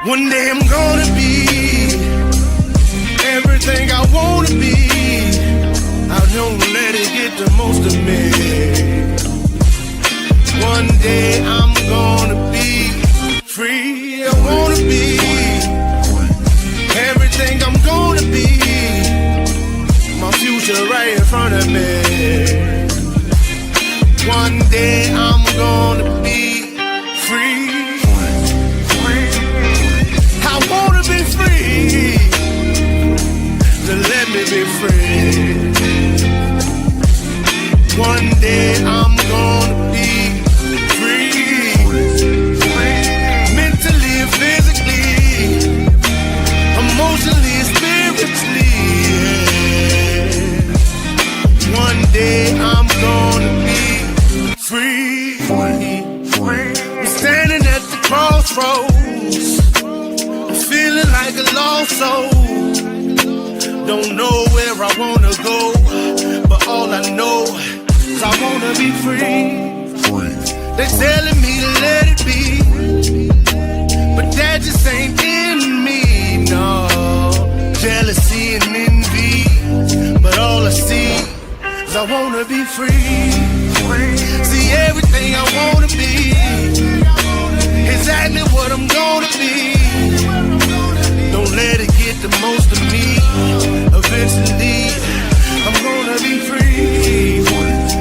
One day I'm gonna be everything I wanna be. I don't let it get the most of me. One day I'm gonna be free. I wanna be everything I'm gonna be. My future right in front of me. One day I'm gonna be free. I wanna be free. So let me be free. One day I'm gonna be free. Mentally, physically, emotionally, spiritually. Yeah. One day I'm gonna be free. I'm standing at the crossroads, feeling like a lost soul. Don't know where I wanna go, but all I know is I wanna be free. They're telling me to let it be, but that just ain't in me, no. Jealousy and envy, but all I see is I wanna be free. See everything I wanna be, exactly what I'm gonna be. Don't let it get the most of me. Eventually, I'm gonna be free.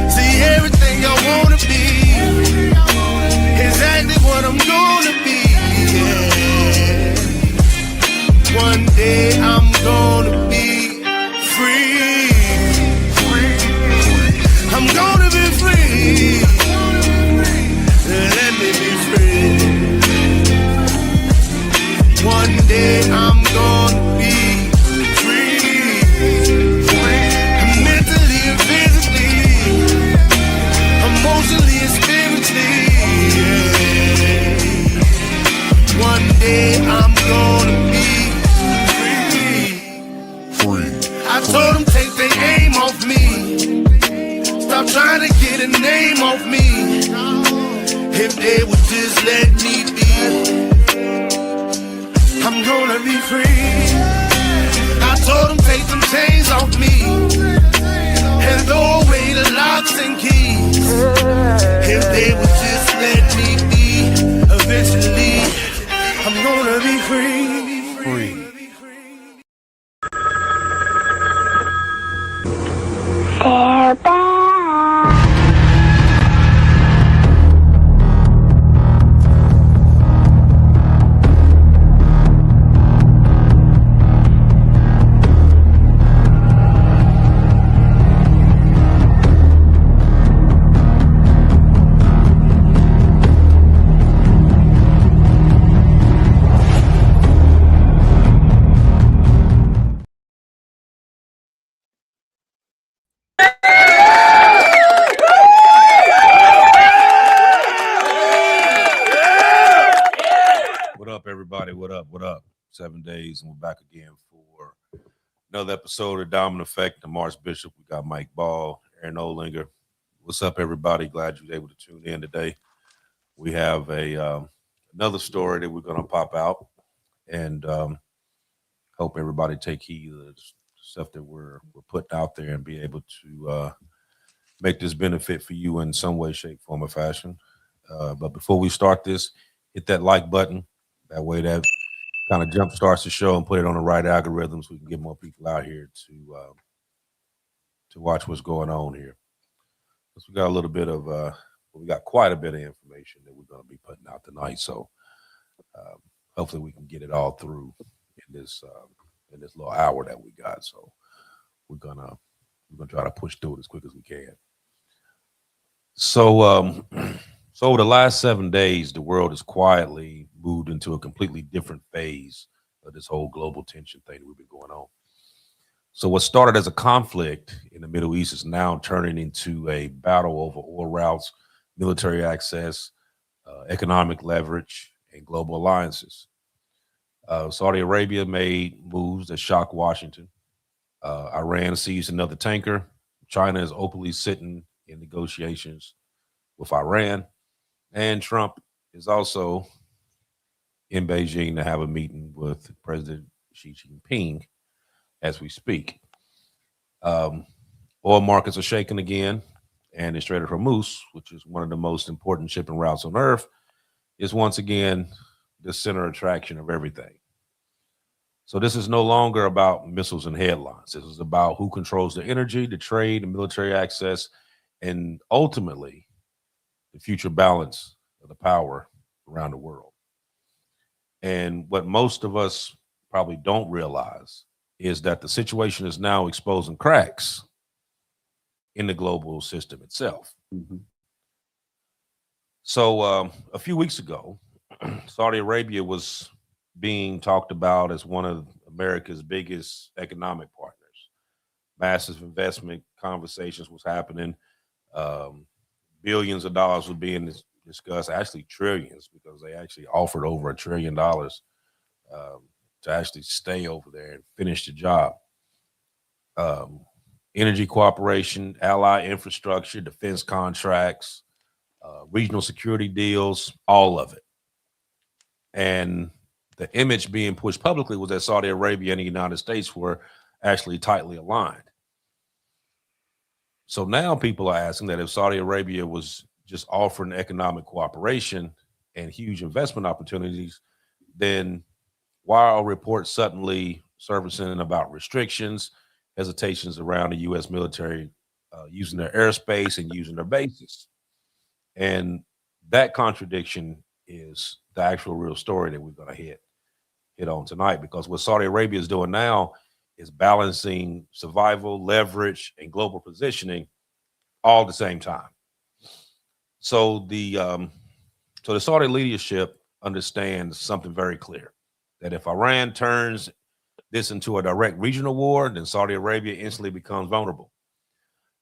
See everything I wanna be, exactly what I'm gonna be. Yeah. One day I'm gonna be free. I'm gonna be free. Let me be free. One day I'm gonna be free. Mentally and physically, emotionally and spiritually. Yeah. One day I'm gonna be free. I told them take their aim off me. Stop trying to get a name off me. If they would just let me be, I'm gonna be free. I told them take them chains off me and throw away the locks and keys. If they would just let me be, eventually I'm gonna be free. Free. They're back. Everybody, what up? What up? 7 days, and we're back again for another episode of Dominant Effect. I'm Mars Bishop. We got Mike Ball, Aaron Olinger. What's up, everybody? Glad you were able to tune in today. We have another story that we're going to pop out, and hope everybody take heed of the stuff that we're putting out there and be able to make this benefit for you in some way, shape, form, or fashion. But before we start this, hit that like button. That way that kind of jump starts the show and put it on the right algorithm so we can get more people out here to watch what's going on here. Because we got a little bit of, we got quite a bit of information that we're going to be putting out tonight. So hopefully we can get it all through in this little hour that we got. So we're gonna try to push through it as quick as we can. So so over the last 7 days, the world has quietly moved into a completely different phase of this whole global tension thing that we've been going on. So what started as a conflict in the Middle East is now turning into a battle over oil routes, military access, economic leverage, and global alliances. Saudi Arabia made moves that shocked Washington. Iran seized another tanker. China is openly sitting in negotiations with Iran. And Trump is also in Beijing to have a meeting with President Xi Jinping as we speak. Oil markets are shaking again, and the Strait of Hormuz, which is one of the most important shipping routes on earth, is once again the center of attraction of everything. So this is no longer about missiles and headlines. This is about who controls the energy, the trade, the military access, and ultimately the future balance of the power around the world. And what most of us probably don't realize is that the situation is now exposing cracks in the global system itself. Mhm. So a few weeks ago, Saudi Arabia was being talked about as one of America's biggest economic partners. Massive investment conversations was happening. Billions of dollars were being discussed, actually trillions, because they actually offered over $1 trillion to actually stay over there and finish the job. Energy cooperation, ally infrastructure, defense contracts, regional security deals, all of it. And the image being pushed publicly was that Saudi Arabia and the United States were actually tightly aligned. So now people are asking that if Saudi Arabia was just offering economic cooperation and huge investment opportunities, then why are reports suddenly surfacing about restrictions, hesitations around the U.S. military using their airspace and using their bases? And that contradiction is the actual real story that we're going to hit on tonight, because what Saudi Arabia is doing now is balancing survival, leverage, and global positioning all at the same time. So the Saudi leadership understands something very clear, that if Iran turns this into a direct regional war, then Saudi Arabia instantly becomes vulnerable.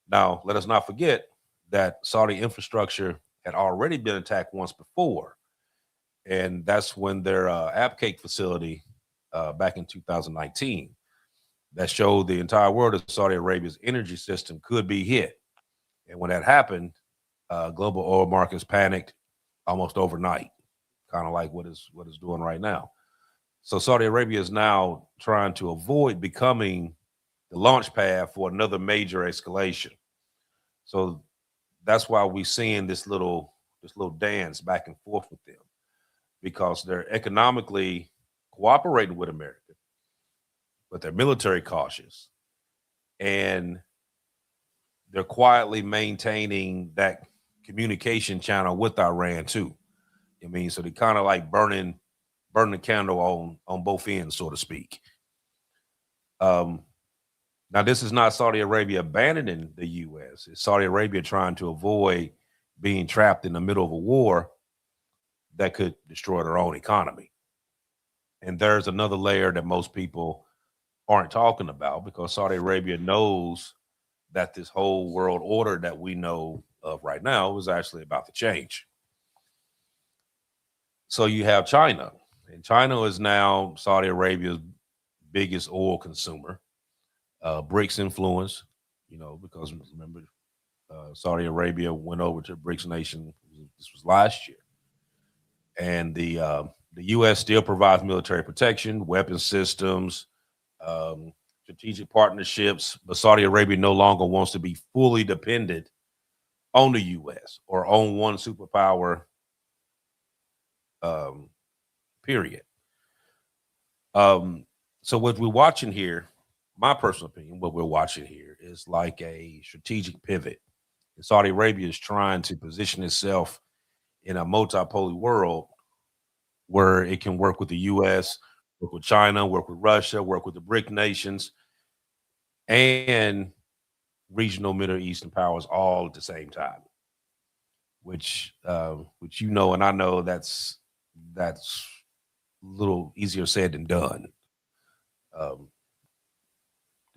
Now, let us not forget that Saudi infrastructure had already been attacked once before, and that's when their Abqaiq facility back in 2019 that showed the entire world that Saudi Arabia's energy system could be hit. And when that happened, global oil markets panicked almost overnight, kind of like what is doing right now. So Saudi Arabia is now trying to avoid becoming the launch pad for another major escalation. So that's why we're seeing this little dance back and forth with them, because they're economically cooperating with America, but they're military cautious, and they're quietly maintaining that communication channel with Iran too. I mean, so they kind of like burning the candle on both ends, so to speak. Now, this is not Saudi Arabia abandoning the U.S. It's Saudi Arabia trying to avoid being trapped in the middle of a war that could destroy their own economy. And there's another layer that most people aren't talking about, because Saudi Arabia knows that this whole world order that we know of right now is actually about to change. So you have China, and China is now Saudi Arabia's biggest oil consumer. BRICS influence, because remember, Saudi Arabia went over to BRICS nation. This was last year, and the U.S. still provides military protection, weapon systems, strategic partnerships, but Saudi Arabia no longer wants to be fully dependent on the U.S. or on one superpower. Period. So what we're watching here, my personal opinion, what we're watching here is like a strategic pivot. And Saudi Arabia is trying to position itself in a multipolar world where it can work with the U.S., work with China, work with Russia, work with the BRIC nations, and regional Middle Eastern powers all at the same time. Which and I know that's a little easier said than done. To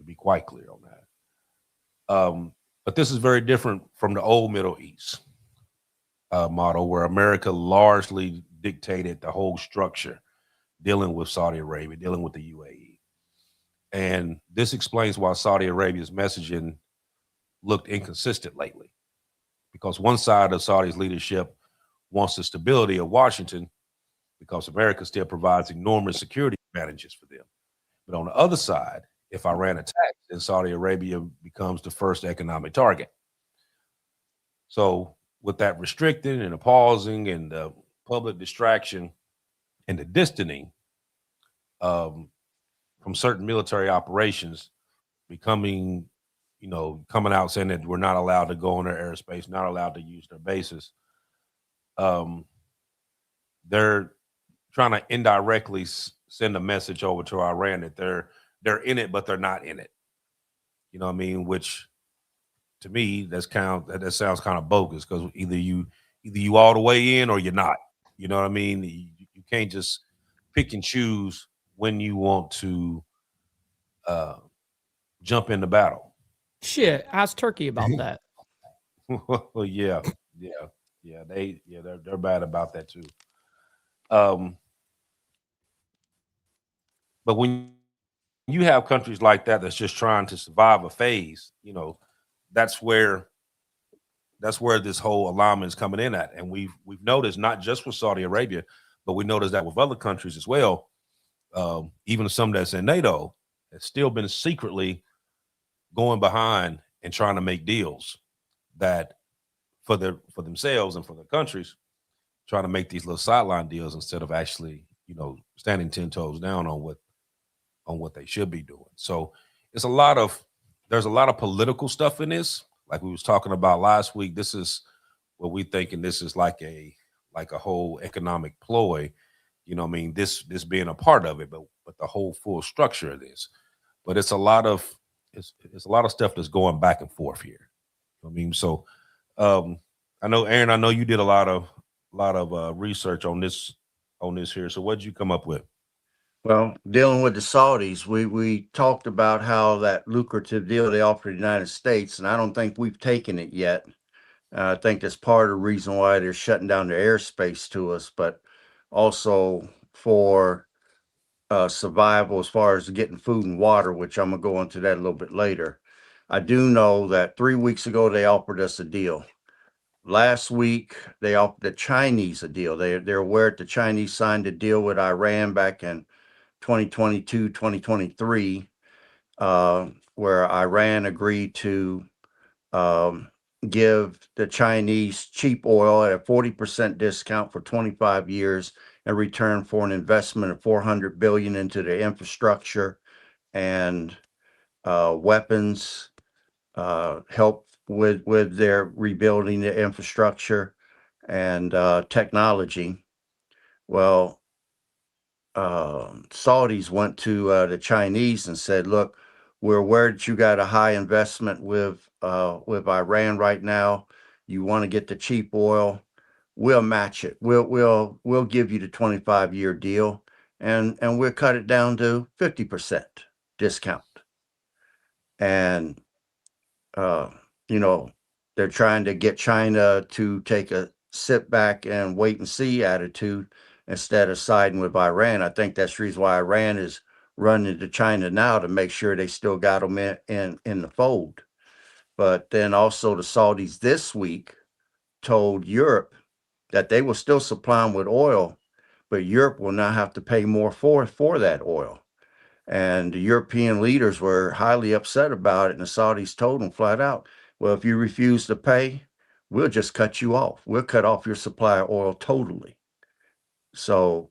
be quite clear on that. But this is very different from the old Middle East model, where America largely dictated the whole structure, dealing with Saudi Arabia, dealing with the UAE. And this explains why Saudi Arabia's messaging looked inconsistent lately, because one side of Saudi's leadership wants the stability of Washington, because America still provides enormous security advantages for them. But on the other side, if Iran attacks, then Saudi Arabia becomes the first economic target. So, with that restricting and the pausing and the public distraction and the distancing um, from certain military operations, becoming, coming out saying that we're not allowed to go on their airspace, not allowed to use their bases, um, they're trying to indirectly send a message over to Iran that they're in it, but they're not in it. You know what I mean? Which to me, that sounds kind of bogus because either you all the way in or you're not. You know what I mean? You can't just pick and choose when you want to uh, jump into battle. Shit, ask Turkey about that. Well, yeah, they're bad about that too. Um, but when you have countries like that that's just trying to survive a phase, that's where this whole alignment is coming in at. And we've noticed not just with Saudi Arabia, but we noticed that with other countries as well. Even some that's in NATO has still been secretly going behind and trying to make deals that for themselves and for their countries, trying to make these little sideline deals instead of actually, standing 10 toes down on what they should be doing. So there's a lot of political stuff in this. Like we was talking about last week, this is what we thinking. This is like a whole economic ploy. You know what I mean? This being a part of it, but the whole full structure of this. But it's a lot of stuff that's going back and forth here. You know what I mean? So I know, Aaron, I know you did a lot of research on this here. So what did you come up with? Well, dealing with the Saudis, we talked about how that lucrative deal they offered the United States, and I don't think we've taken it yet. I think that's part of the reason why they're shutting down their airspace to us, but also for survival as far as getting food and water, which I'm going to go into that a little bit later. I do know that 3 weeks ago they offered us a deal. Last week they offered the Chinese a deal. They're aware that the Chinese signed a deal with Iran back in 2022, 2023, where Iran agreed to give the Chinese cheap oil at a 40% discount for 25 years in return for an investment of $400 billion into their infrastructure and weapons, help with their rebuilding the infrastructure and technology. Well, Saudis went to the Chinese and said, "Look, we're aware that you got a high investment with Iran right now. You want to get the cheap oil. We'll match it. We'll give you the 25-year deal, and we'll cut it down to 50% discount." And they're trying to get China to take a sit back and wait and see attitude instead of siding with Iran. I think that's the reason why Iran is running to China now to make sure they still got them in the fold. But then also the Saudis this week told Europe that they will still supply them with oil, but Europe will now have to pay more for that oil. And the European leaders were highly upset about it. And the Saudis told them flat out, well, if you refuse to pay, we'll just cut you off. We'll cut off your supply of oil totally. So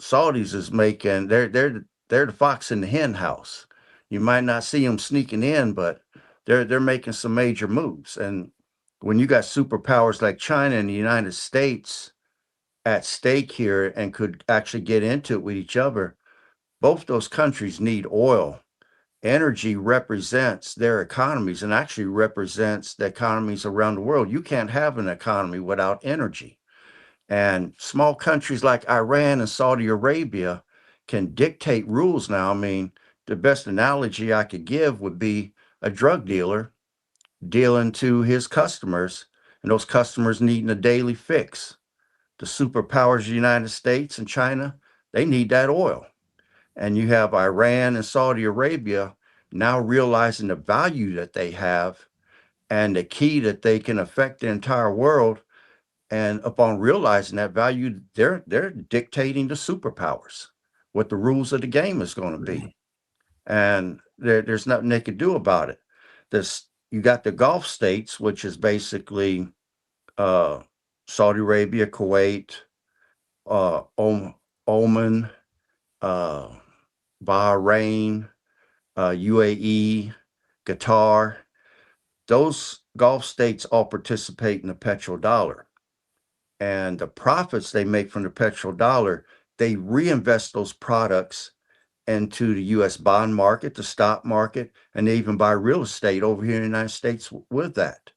Saudis is making, they're the fox in the hen house. You might not see them sneaking in, but they're making some major moves. And when you got superpowers like China and the United States at stake here and could actually get into it with each other, both those countries need oil. Energy represents their economies and actually represents the economies around the world. You can't have an economy without energy. And small countries like Iran and Saudi Arabia can dictate rules now. I mean, the best analogy I could give would be a drug dealer dealing to his customers, and those customers needing a daily fix. The superpowers of the United States and China, they need that oil. And you have Iran and Saudi Arabia now realizing the value that they have and the key that they can affect the entire world. And upon realizing that value, they're dictating to superpowers what the rules of the game is going to be. And there's nothing they could do about it. You got the Gulf states, which is basically Saudi Arabia, Kuwait, Oman, Bahrain, UAE, Qatar. Those Gulf states all participate in the petrodollar. And the profits they make from the petrodollar, they reinvest those products into the U.S. bond market, the stock market, and they even buy real estate over here in the United States with that.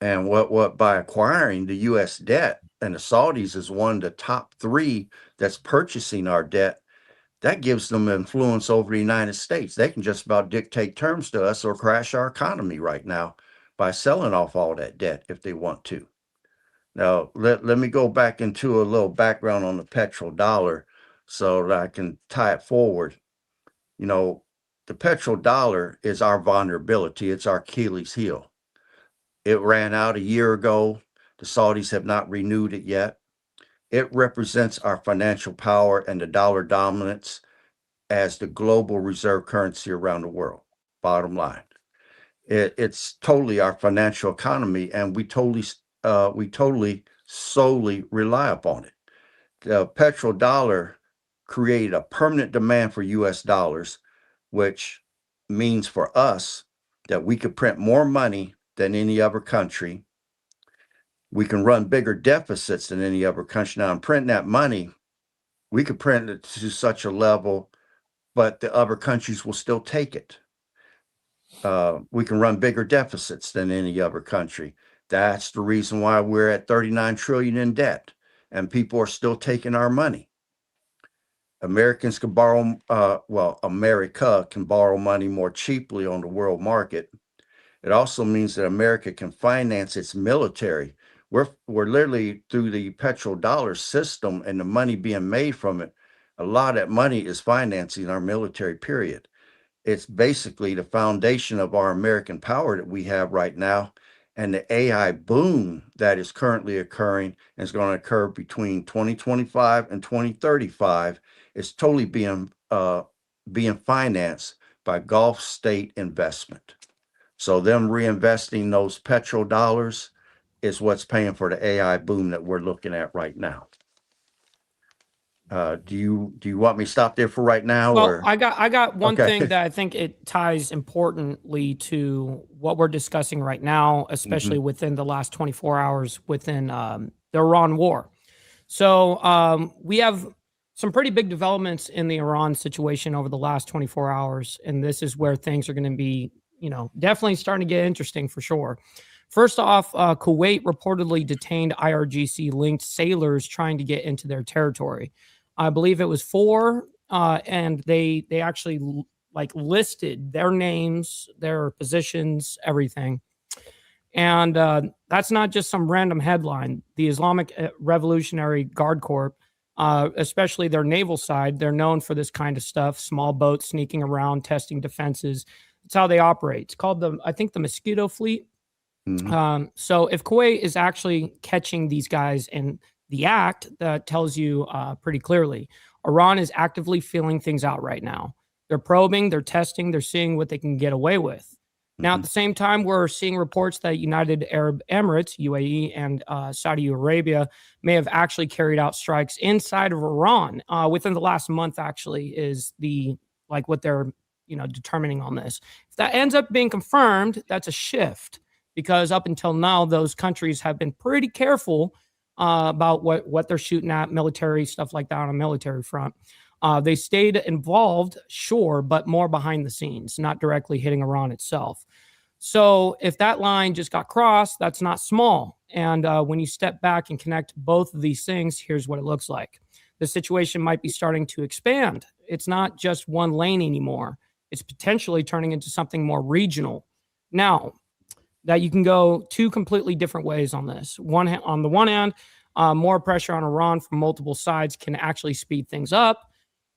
And what by acquiring the U.S. debt, and the Saudis is one of the top three that's purchasing our debt, that gives them influence over the United States. They can just about dictate terms to us or crash our economy right now by selling off all that debt if they want to. Now, let me go back into a little background on the petrodollar so that I can tie it forward. You know, the petrodollar is our vulnerability. It's our Achilles heel. It ran out a year ago. The Saudis have not renewed it yet. It represents our financial power and the dollar dominance as the global reserve currency around the world. Bottom line, it's totally our financial economy, and we totally solely rely upon it. The petrodollar created a permanent demand for U.S. dollars, which means for us that we could print more money than any other country. We can run bigger deficits than any other country. Now, in printing that money, we could print it to such a level, but the other countries will still take it. We can run bigger deficits than any other country. That's the reason why we're at 39 trillion in debt, and people are still taking our money. Americans can borrow, America can borrow money more cheaply on the world market. It also means that America can finance its military. We're literally, through the petrodollar system and the money being made from it, a lot of that money is financing our military, period. It's basically the foundation of our American power that we have right now. And the AI boom that is currently occurring and is going to occur between 2025 and 2035 is totally being financed by Gulf state investment. So them reinvesting those petrodollars is what's paying for the AI boom that we're looking at right now. Do you want me to stop there for right now? Well, or? I got one Okay. thing that I think it ties importantly to what we're discussing right now, especially within the last 24 hours within the Iran war. So we have some pretty big developments in the Iran situation over the last 24 hours, and this is where things are going to be, definitely starting to get interesting for sure. First off, Kuwait reportedly detained IRGC-linked sailors trying to get into their territory. I believe it was 4, and they actually listed their names, their positions, everything. And that's not just some random headline. The Islamic Revolutionary Guard Corps, especially their naval side, they're known for this kind of stuff, small boats sneaking around, testing defenses. That's how they operate. It's called the Mosquito Fleet. So if Kuwait is actually catching these guys in the act, that tells you pretty clearly, Iran is actively feeling things out right now. They're probing, they're testing, they're seeing what they can get away with. Now, at the same time, we're seeing reports that United Arab Emirates, UAE, and Saudi Arabia may have actually carried out strikes inside of Iran within the last month, actually, is what they're determining on this. If that ends up being confirmed, that's a shift, because up until now, those countries have been pretty careful about what they're shooting at, military stuff like that on a military front. They stayed involved, sure, but more behind the scenes, not directly hitting Iran itself. So if that line just got crossed, that's not small. And when you step back and connect both of these things, here's what it looks like. The situation might be starting to expand. It's not just one lane anymore. It's potentially turning into something more regional. Now, that you can go two completely different ways on this. On the one hand, more pressure on Iran from multiple sides can actually speed things up.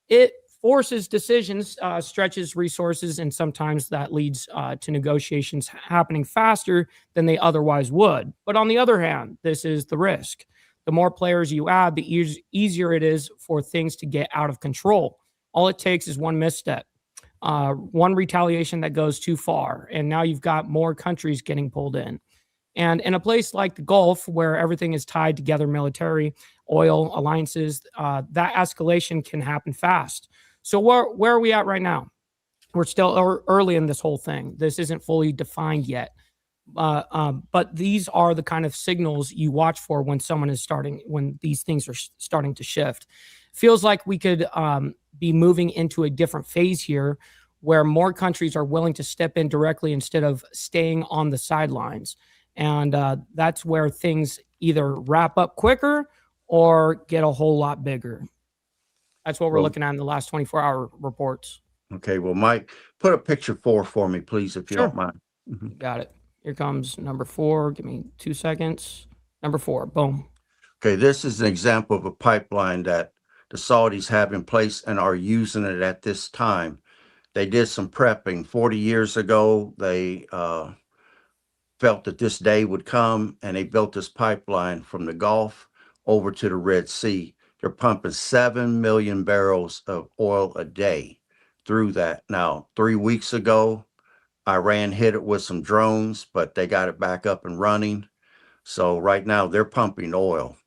It forces decisions, stretches resources, and sometimes that leads to negotiations happening faster than they otherwise would. But on the other hand, this is the risk. The more players you add, the easier it is for things to get out of control. All it takes is one misstep, one retaliation that goes too far, and now you've got more countries getting pulled in. And in a place like the Gulf, where everything is tied together, military, oil, alliances, that escalation can happen fast. So where are we at right now? We're still early in this whole thing. This isn't fully defined yet. But these are the kind of signals you watch for when when these things are starting to shift. Feels like we could be moving into a different phase here where more countries are willing to step in directly instead of staying on the sidelines. And that's where things either wrap up quicker or get a whole lot bigger. That's what we're looking at in the last 24-hour reports. Okay, well, Mike, put a picture 4 for me, please, if you Sure. don't mind. Mhm. Got it. Here comes number 4. Give me 2 seconds. Number 4. Boom. Okay, this is an example of a pipeline that the Saudis have in place and are using it at this time. They did some prepping 40 years ago. They felt that this day would come, and they built this pipeline from the Gulf over to the Red Sea. They're pumping 7 million barrels of oil a day through that. Now, 3 weeks ago, Iran hit it with some drones, but they got it back up and running. So right now they're pumping oil.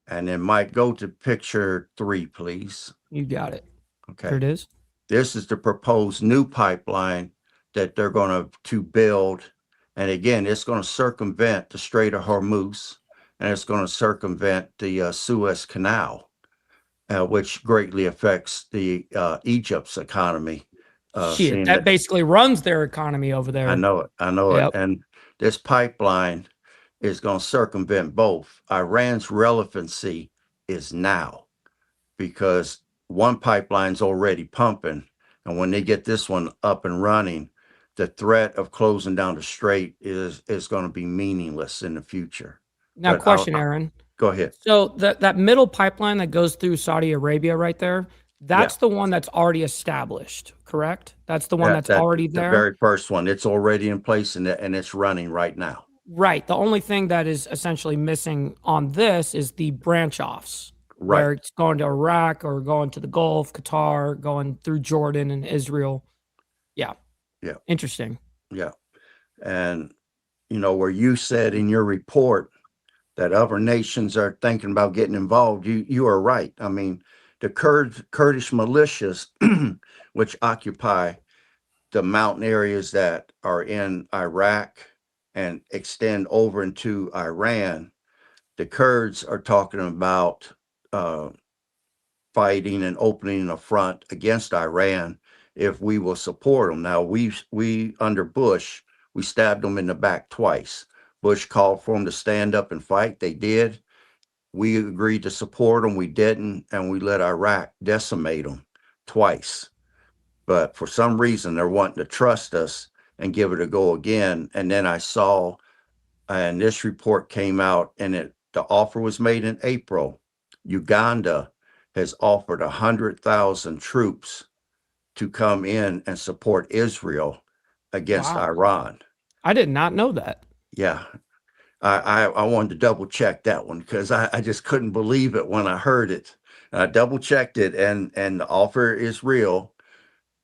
And then Mike, go to picture 3, please. You got it. Okay. There it is. This is the proposed new pipeline that they're going to build. And again, it's going to circumvent the Strait of Hormuz, and it's going to circumvent the Suez Canal, which greatly affects the Egypt's economy. Shit, that basically runs their economy over there. I know it. I know Yep. it. And this pipeline is going to circumvent both. Iran's relevancy is now because one pipeline's already pumping. And when they get this one up and running, the threat of closing down the strait is going to be meaningless in the future. Now, But question, Aaron. Go ahead. So that middle pipeline that goes through Saudi Arabia right there, that's the one that's already established, correct? That's the one that's already there? The very first one. It's already in place and it's running right now. Right. The only thing that is essentially missing on this is the branch offs, Right. where it's going to Iraq or going to the Gulf, Qatar, going through Jordan and Israel. Yeah. Yeah. Interesting. Yeah. And, where you said in your report that other nations are thinking about getting involved, you are right. I mean, the Kurdish militias, which occupy the mountain areas that are in Iraq and extend over into Iran, the Kurds are talking about fighting and opening a front against Iran if we will support them. Now, we under Bush, we stabbed them in the back twice. Bush called for them to stand up and fight. They did. We agreed to support them. We didn't, and we let Iraq decimate them twice. But for some reason, they're wanting to trust us and give it a go again. And then I saw, and this report came out, and the offer was made in April. Uganda has offered 100,000 troops to come in and support Israel against Iran. I did not know that. Yeah. I wanted to double check that one because I just couldn't believe it when I heard it. I double checked it and the offer is real.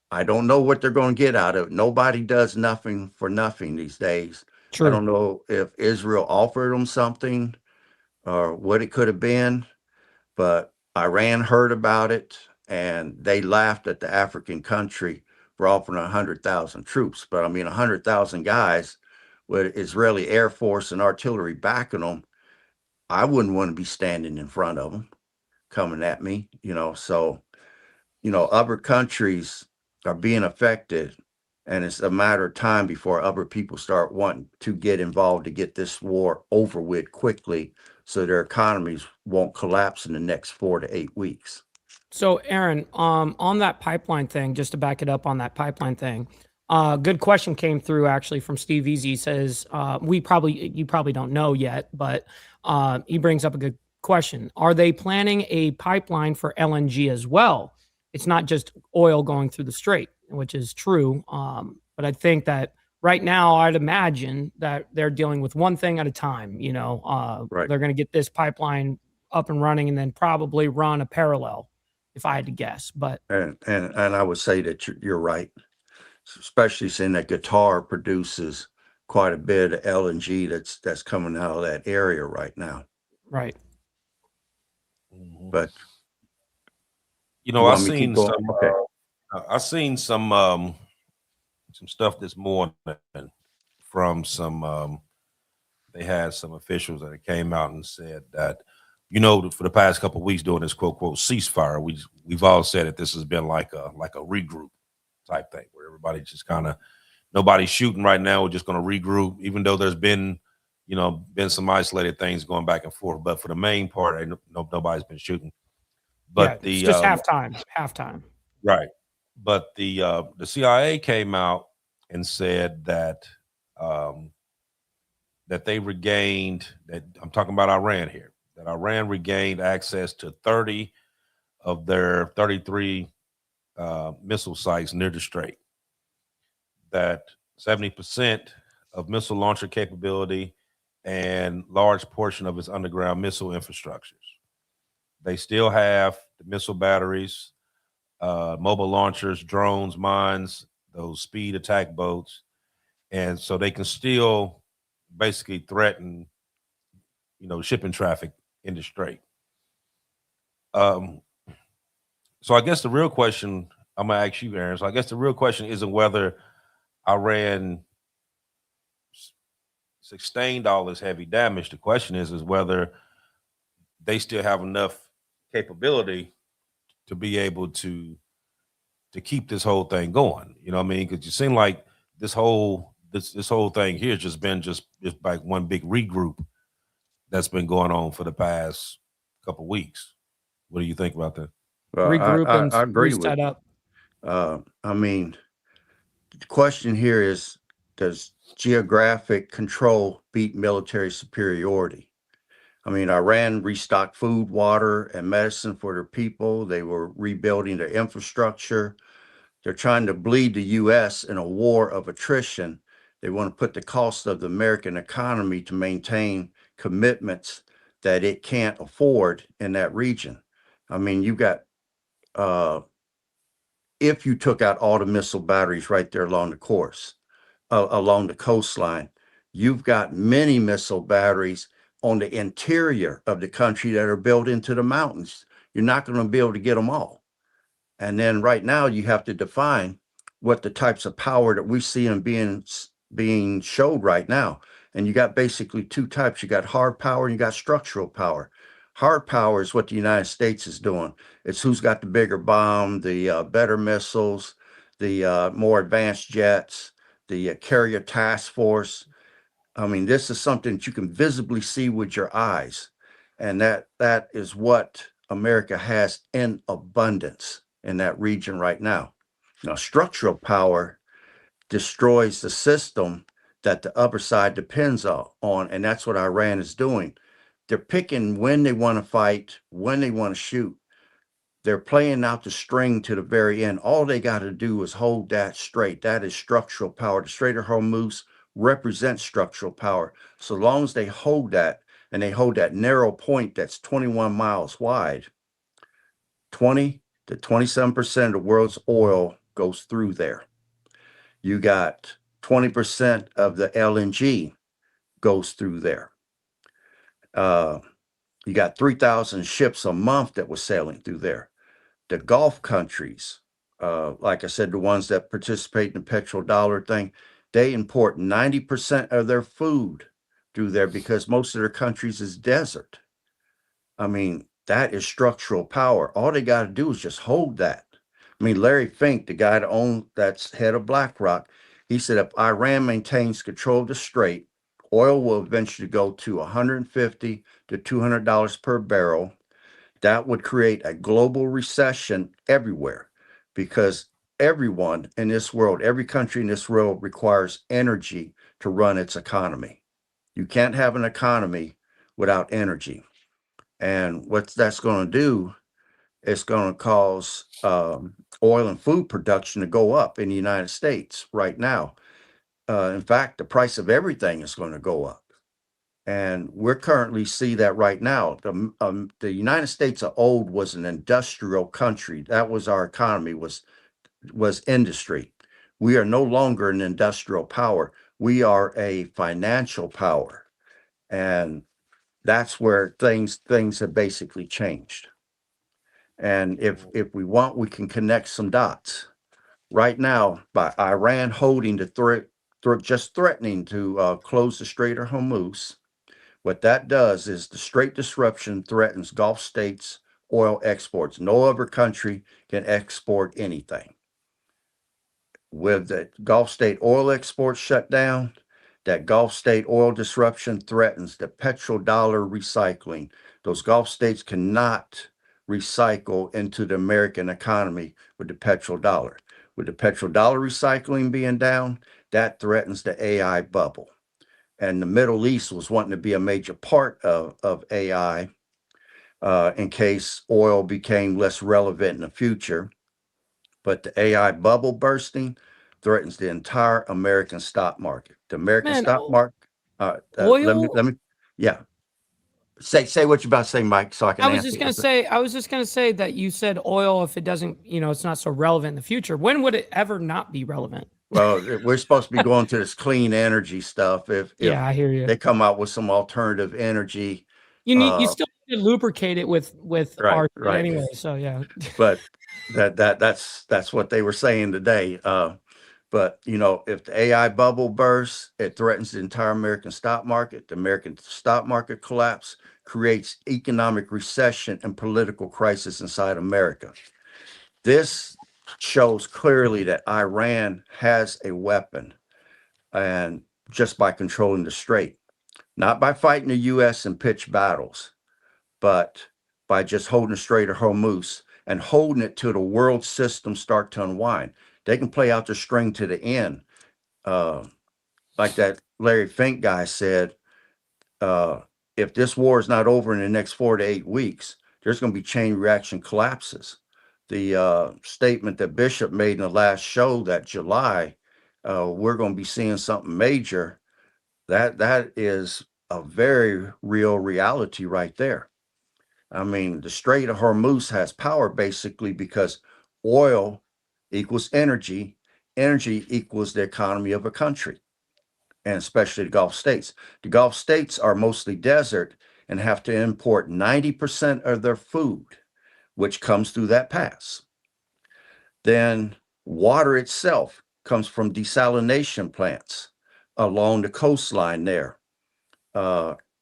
I don't know what they're going to get out of it. Nobody does nothing for nothing these days. True. I don't know if Israel offered them something or what it could have been, but Iran heard about it and they laughed at the African country for offering 100,000 troops. But I mean, 100,000 guys with Israeli Air Force and artillery backing them, I wouldn't want to be standing in front of them coming at me, So, other countries are being affected, and it's a matter of time before other people start wanting to get involved to get this war over with quickly so their economies won't collapse in the next 4 to 8 weeks. So, Aaron, on that pipeline thing, just to back it up on that pipeline thing, good question came through actually from Steve Easy. He says, you probably don't know yet, but he brings up a good question. Are they planning a pipeline for LNG as well? it's not just oil going through the strait, which is true. But I think that right now, I'd imagine that they're dealing with one thing at a time. Right. They're going to get this pipeline up and running, and then probably run a parallel, if I had to guess. But And I would say that you're right, especially seeing that Qatar produces quite a bit of LNG that's coming out of that area right now. right, But You you know, I want me to keep seen going? some. Okay. I seen some stuff this morning from some. They had some officials that came out and said that, for the past couple of weeks during this quote ceasefire, we've all said that this has been like a regroup type thing where everybody just kind of, nobody's shooting right now. We're just going to regroup, even though there's been some isolated things going back and forth. But for the main part, nobody's been shooting. But it's just halftime. Right. But the CIA came out and said that that they regained, that I'm talking about Iran here, that Iran regained access to 30 of their 33 missile sites near the strait. That 70% of missile launcher capability and large portion of its underground missile infrastructures. They still have the missile batteries, mobile launchers, drones, mines, those speed attack boats. And so they can still basically threaten, shipping traffic in the strait. So I guess the real question I'm going to ask you, Aaron, so I guess the real question isn't whether Iran sustained all this heavy damage. The question is whether they still have enough capability to be able to keep this whole thing going. You know what I mean? Because you seem like this whole thing here has just been just like one big regroup that's been going on for the past couple of weeks. What do you think about that? Well, Regroup and I agree reset with up. I mean, the question here is, does geographic control beat military superiority? I mean, Iran restocked food, water, and medicine for their people. They were rebuilding their infrastructure. They're trying to bleed the U.S. in a war of attrition. They want to put the cost of the American economy to maintain commitments that it can't afford in that region. I mean, you got, if you took out all the missile batteries right there along the course, along the coastline, you've got many missile batteries on the interior of the country that are built into the mountains. You're not going to be able to get them all. And then right now you have to define what the types of power that we see them being showed right now. And you got basically two types. You got hard power and you got structural power. Hard power is what the United States is doing. It's who's got the bigger bomb, the better missiles, the more advanced jets, the carrier task force. I mean, this is something that you can visibly see with your eyes. And that is what America has in abundance in that region right now. Now, structural power destroys the system that the other side depends on, and that's what Iran is doing. They're picking when they want to fight, when they want to shoot. They're playing out the string to the very end. All they got to do is hold that straight. That is structural power. The Strait of Hormuz represents structural power. So long as they hold that, and they hold that narrow point that's 21 miles wide, 20 to 27% of the world's oil goes through there. You got 20% of the LNG goes through there. You got 3,000 ships a month that were sailing through there. The Gulf countries, like I said, the ones that participate in the petrodollar thing, they import 90% of their food through there because most of their countries is desert. I mean, that is structural power. All they got to do is just hold that. I mean, Larry Fink, the guy that's head of BlackRock, he said if Iran maintains control of the strait, oil will eventually go to $150 to $200 per barrel. That would create a global recession everywhere because everyone in this world, every country in this world requires energy to run its economy. You can't have an economy without energy. And what that's going to do it's going to cause oil and food production to go up in the United States right now. In fact, the price of everything is going to go up. And we're currently see that right now. The United States of old was an industrial country. That was our economy, was industry. We are no longer an industrial power. We are a financial power. And that's where things have basically changed. And if we want, we can connect some dots. Right now, by Iran holding the just threatening to close the Strait of Hormuz, what that does is the Strait disruption threatens Gulf states' oil exports. No other country can export anything. With the Gulf state oil exports shut down, that Gulf state oil disruption threatens the petrodollar recycling. Those Gulf states cannot recycle into the American economy with the petrodollar. With the petrodollar recycling being down, that threatens the AI bubble. And the Middle East was wanting to be a major part of AI in case oil became less relevant in the future. But the AI bubble bursting threatens the entire American stock market. The American stock market. Oil. Let me, yeah. Say what you're about to say, Mike, so I can I was answer. just gonna say that you said oil, if it doesn't, it's not so relevant in the future. When would it ever not be relevant? Well, we're supposed to be going to this clean energy stuff. If Yeah, I hear you. they come out with some alternative energy, You still need to lubricate it with right, our anyway. So yeah. but that's what they were saying today. But if the AI bubble bursts, it threatens the entire American stock market. The American stock market collapse creates economic recession and political crisis inside America. This shows clearly that Iran has a weapon, and just by controlling the strait, not by fighting the U.S. in pitched battles, but by just holding the Strait of Hormuz and holding it till the world system start to unwind. They can play out the string to the end. Like that Larry Fink guy said, if this war is not over in the next 4 to 8 weeks, there's going to be chain reaction collapses. The statement that Bishop made in the last show that July, we're going to be seeing something major. That is a very real reality right there. I mean, the Strait of Hormuz has power basically because oil equals energy, energy equals the economy of a country, and especially the Gulf states. The Gulf states are mostly desert and have to import 90% of their food, which comes through that pass. Then water itself comes from desalination plants along the coastline there.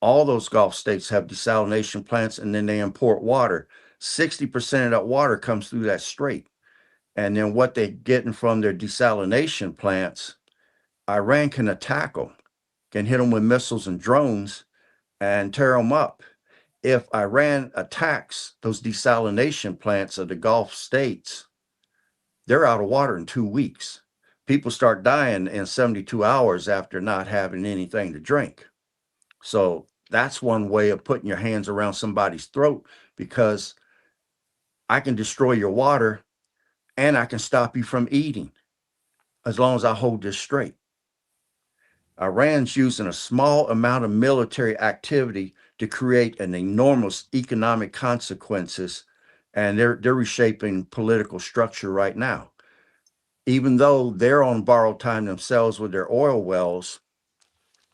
All those Gulf states have desalination plants, and then they import water. 60% of that water comes through that strait. And then what they're getting from their desalination plants, Iran can attack them, can hit them with missiles and drones and tear them up. If Iran attacks those desalination plants of the Gulf states, they're out of water in 2 weeks. People start dying in 72 hours after not having anything to drink. So that's one way of putting your hands around somebody's throat, because I can destroy your water and I can stop you from eating as long as I hold this straight. Iran's using a small amount of military activity to create an enormous economic consequences, and they're reshaping political structure right now. Even though they're on borrowed time themselves with their oil wells,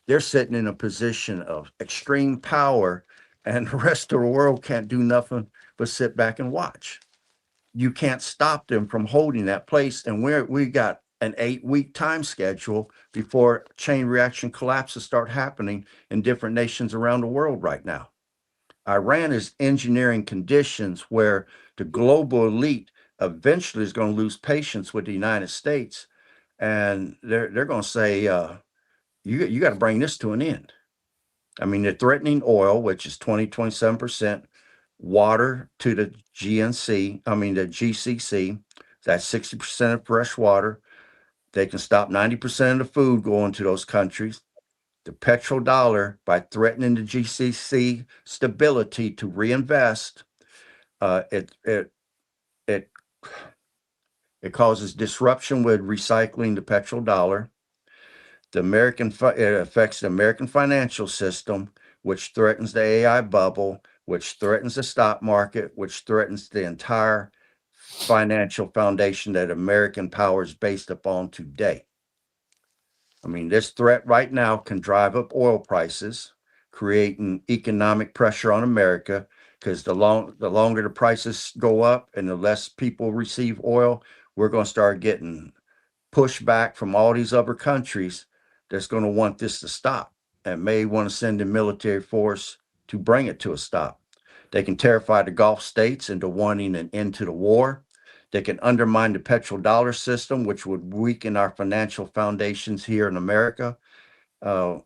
they're sitting in a position of extreme power, and the rest of the world can't do nothing but sit back and watch. You can't stop them from holding that place, and we got an 8-week time schedule before chain reaction collapses start happening in different nations around the world right now. Iran is engineering conditions where the global elite eventually is going to lose patience with the United States, and they're going to say, you got to bring this to an end. I mean, they're threatening oil, which is 27%, water to the the GCC, that's 60% of fresh water. They can stop 90% of the food going to those countries. The petrodollar, by threatening the GCC stability to reinvest, it it it causes disruption with recycling the petrodollar. It affects the American financial system, which threatens the AI bubble, which threatens the stock market, which threatens the entire financial foundation that American power is based upon today. I mean, this threat right now can drive up oil prices, creating economic pressure on America, because the longer the prices go up and the less people receive oil, we're going to start getting pushback from all these other countries that's going to want this to stop and may want to send in military force to bring it to a stop. They can terrify the Gulf states into wanting an end to the war. They can undermine the petrodollar system, which would weaken our financial foundations here in America.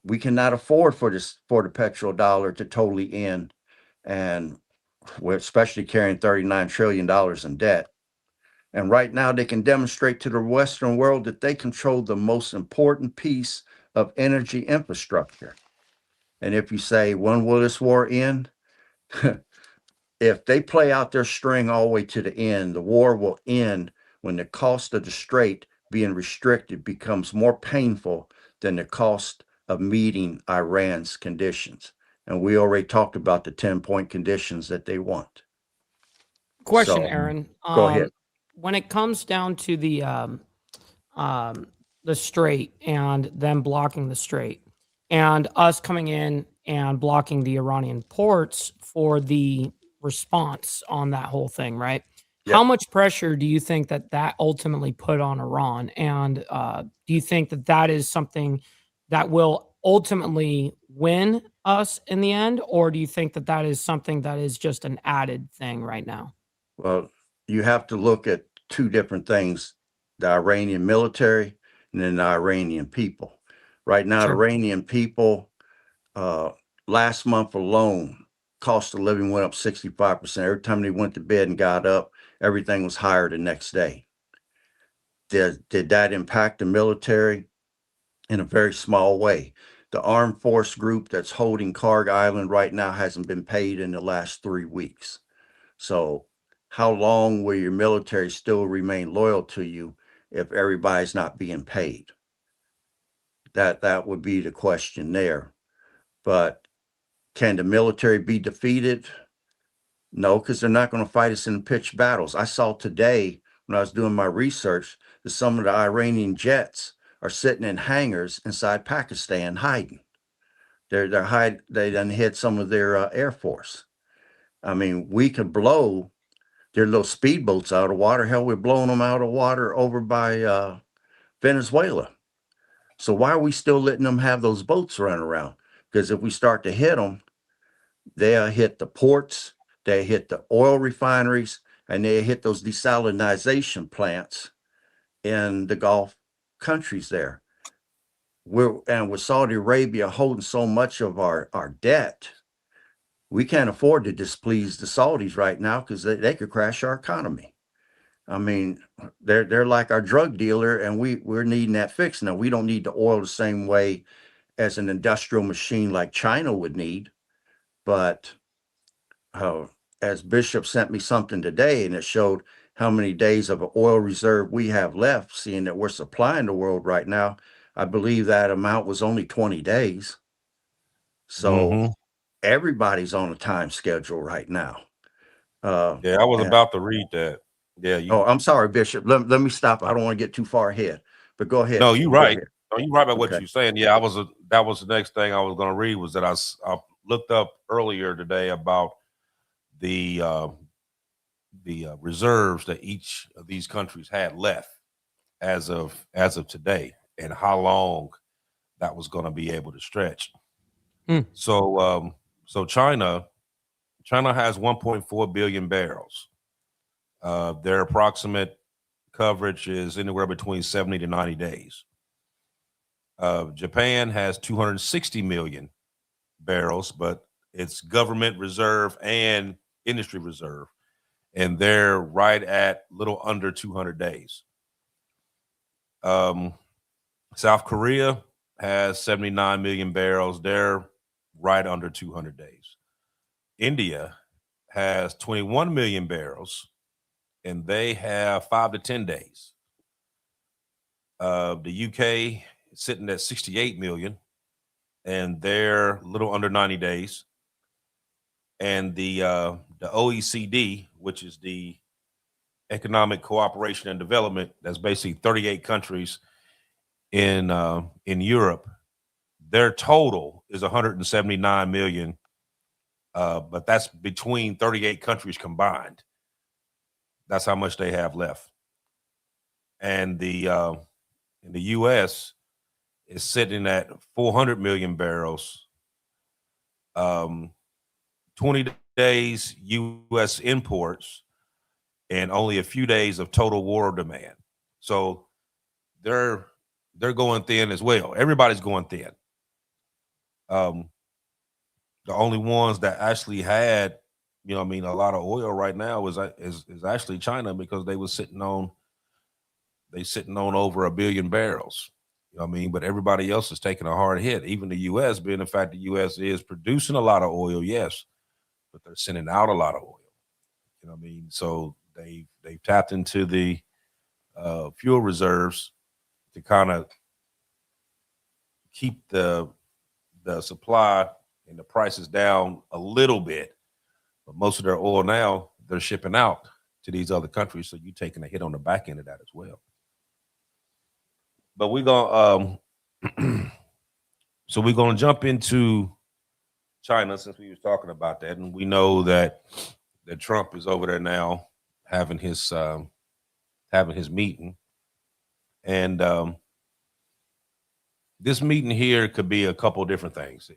We cannot afford for the petrodollar to totally end, and we're especially carrying $39 trillion in debt. And right now, they can demonstrate to the Western world that they control the most important piece of energy infrastructure. And if you say, when will this war end? If they play out their string all the way to the end, the war will end when the cost of the strait being restricted becomes more painful than the cost of meeting Iran's conditions. And we already talked about the 10-point conditions that they want. Question, So, Aaron. go ahead. When it comes down to the strait and them blocking the strait and us coming in and blocking the Iranian ports for the response on that whole thing, right? Yep. How much pressure do you think that ultimately put on Iran? And do you think that is something that will ultimately win us in the end? Or do you think that is something that is just an added thing right now? Well, you have to look at two different things, the Iranian military and then the Iranian people. Right now, the Sure. Iranian people, last month alone, cost of living went up 65%. Every time they went to bed and got up, everything was higher the next day. Did that impact the military? In a very small way. The armed force group that's holding Karg Island right now hasn't been paid in the last 3 weeks. So how long will your military still remain loyal to you if everybody's not being paid? That would be the question there. But can the military be defeated? No, because they're not going to fight us in pitched battles. I saw today when I was doing my research that some of the Iranian jets are sitting in hangars inside Pakistan hiding. They done hid some of their Air Force. I mean, we could blow their little speedboats out of water. Hell, we're blowing them out of water over by Venezuela. So why are we still letting them have those boats run around? Because if we start to hit them, they'll hit the ports, they hit the oil refineries, and they hit those desalinization plants in the Gulf countries there. With Saudi Arabia holding so much of our debt, we can't afford to displease the Saudis right now because they could crash our economy. I mean, they're like our drug dealer, and we're needing that fix. Now, we don't need the oil the same way as an industrial machine like China would need, but as Bishop sent me something today, and it showed how many days of an oil reserve we have left, seeing that we're supplying the world right now. I believe that amount was only 20 days. So everybody's on a time schedule right now. Yeah, I was about to read that. Yeah. I'm sorry, Bishop. Let me stop. I don't want to get too far ahead, but go ahead. No, you're right. No, you're right about what Okay. you're saying. Yeah, that was the next thing I was going to read, was that I looked up earlier today about the reserves that each of these countries had left as of today, and how long that was going to be able to stretch. So China has 1.4 billion barrels. Their approximate coverage is anywhere between 70 to 90 days. Japan has 260 million barrels, but it's government reserve and industry reserve, and they're right at little under 200 days. South Korea has 79 million barrels. They're right under 200 days. India has 21 million barrels. and they have 5 to 10 days. The UK is sitting at 68 million, and they're a little under 90 days. And the OECD, which is the Economic Cooperation and Development, that's basically 38 countries in Europe. Their total is 179 million, but that's between 38 countries combined. That's how much they have left. And in the U.S. is sitting at 400 million barrels. 20 days U.S. imports, and only a few days of total war demand. So they're going thin as well. Everybody's going thin. The only ones that actually had, a lot of oil right now is actually China, because they was sitting on over 1 billion barrels. But everybody else is taking a hard hit. Even the U.S., being the fact the U.S. is producing a lot of oil, yes, but they're sending out a lot of oil. So they've tapped into the fuel reserves to kind of keep the supply and the prices down a little bit. But most of their oil now, they're shipping out to these other countries, so you're taking a hit on the back end of that as well. But we're gonna so we're gonna jump into China, since we was talking about that, and we know that Trump is over there now having his meeting, and this meeting here could be a couple of different things.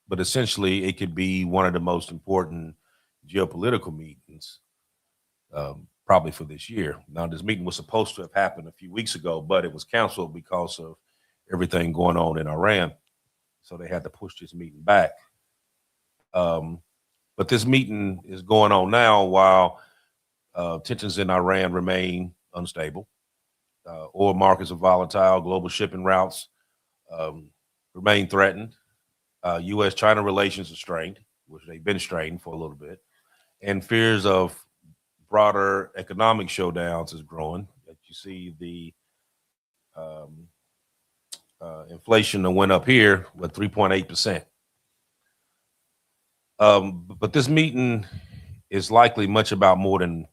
But essentially, it could be one of the most important geopolitical meetings, probably for this year. Now, this meeting was supposed to have happened a few weeks ago, but it was canceled because of everything going on in Iran. So they had to push this meeting back. But this meeting is going on now while tensions in Iran remain unstable. Oil markets are volatile. Global shipping routes remain threatened. U.S.-China relations are strained, which they've been strained for a little bit. And fears of broader economic showdowns is growing. You see the inflation that went up here with 3.8%. But this meeting is likely much about more than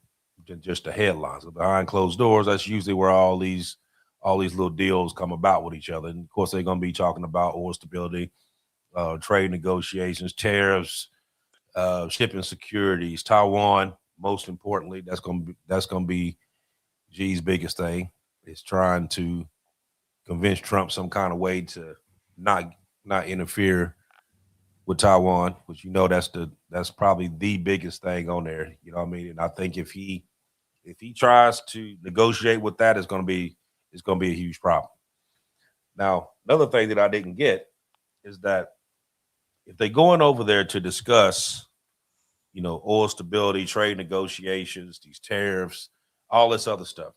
just the headlines. Behind closed doors, that's usually where all these little deals come about with each other. And of course, they're going to be talking about oil stability, trade negotiations, tariffs, shipping securities, Taiwan. Most importantly, that's going to be Xi's biggest thing, is trying to convince Trump some kind of way to not interfere with Taiwan, which that's probably the biggest thing on there. You know what I mean? And I think if he tries to negotiate with that, it's going to be a huge problem. Now, another thing that I didn't get is that if they're going over there to discuss, oil stability, trade negotiations, these tariffs, all this other stuff,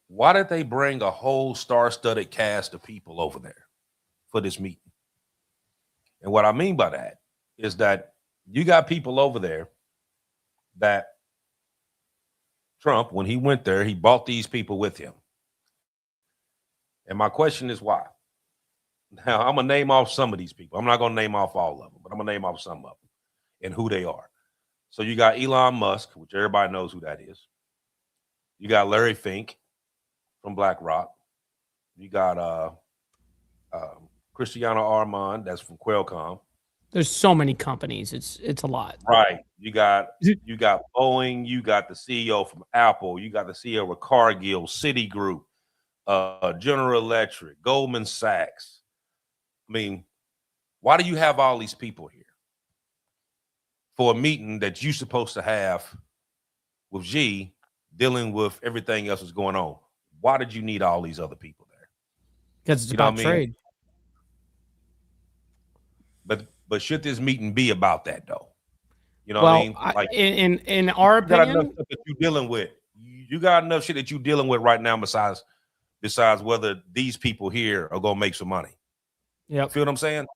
why did they bring a whole star-studded cast of people over there for this meeting? And what I mean by that is that you got people over there that Trump, when he went there, he brought these people with him. And my question is why? Now, I'm going to name off some of these people. I'm not going to name off all of them, but I'm going to name off some of them and who they are. So you got Elon Musk, which everybody knows who that is. You got Larry Fink from BlackRock. You got Cristiano Armand, that's from Qualcomm. There's so many companies. It's a lot. Right. You got Boeing. You got the CEO from Apple. You got the CEO of Cargill, Citigroup, General Electric, Goldman Sachs. I mean, why do you have all these people here for a meeting that you're supposed to have with Xi, dealing with everything else that's going on? Why did you need all these other people there? Because it's about trade. But should this meeting be about that though? You know what I mean? Like, in our you got enough opinion, stuff that you're dealing with. You got enough shit that you're dealing with right now besides whether these people here are gonna make some money. yeah. Feel what I'm saying?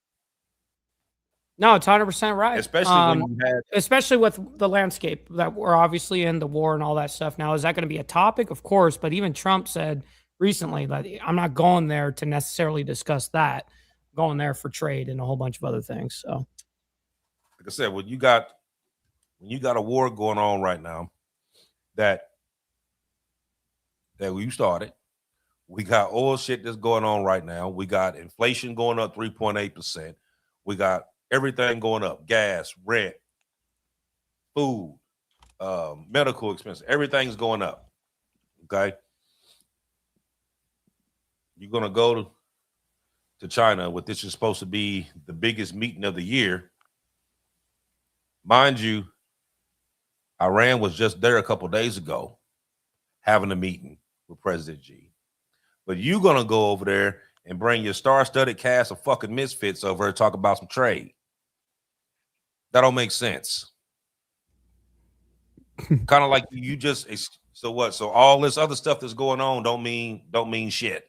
No, it's 100% right. especially when you had Especially with the landscape that we're obviously in, the war and all that stuff. Now, is that going to be a topic? Of course, but even Trump said recently that I'm not going there to necessarily discuss that. I'm going there for trade and a whole bunch of other things. So, like I said, when you got a war going on right now that we started, we got oil shit that's going on right now. We got inflation going up 3.8%. We got everything going up: gas, rent, food, medical expenses. Everything's going up. Okay, you're gonna go to China. What this is supposed to be the biggest meeting of the year, mind you. Iran was just there a couple days ago, having a meeting with President Xi. But you gonna go over there and bring your star-studded cast of fucking misfits over and talk about some trade? That don't make sense. Kind of like you just so what? So all this other stuff that's going on don't mean shit.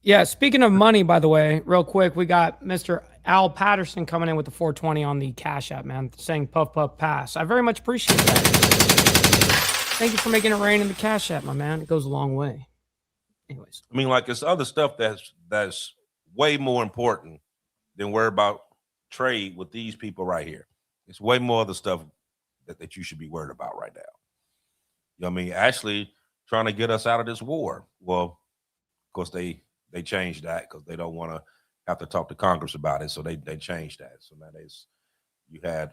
yeah, speaking of money, by the way, real quick, we got Mr. Al Patterson coming in with the 420 on the Cash App, man, saying puff, puff, pass. I very much appreciate that. Thank you for making it rain in the Cash App, my man. It goes a long way. Anyways. I mean, like it's other stuff that's way more important than worry about trade with these people right here. It's way more other stuff that you should be worried about right now. You know what I mean? Actually trying to get us out of this war. Well, of course they changed that because they don't want to have to talk to Congress about it. So they changed that. So now you had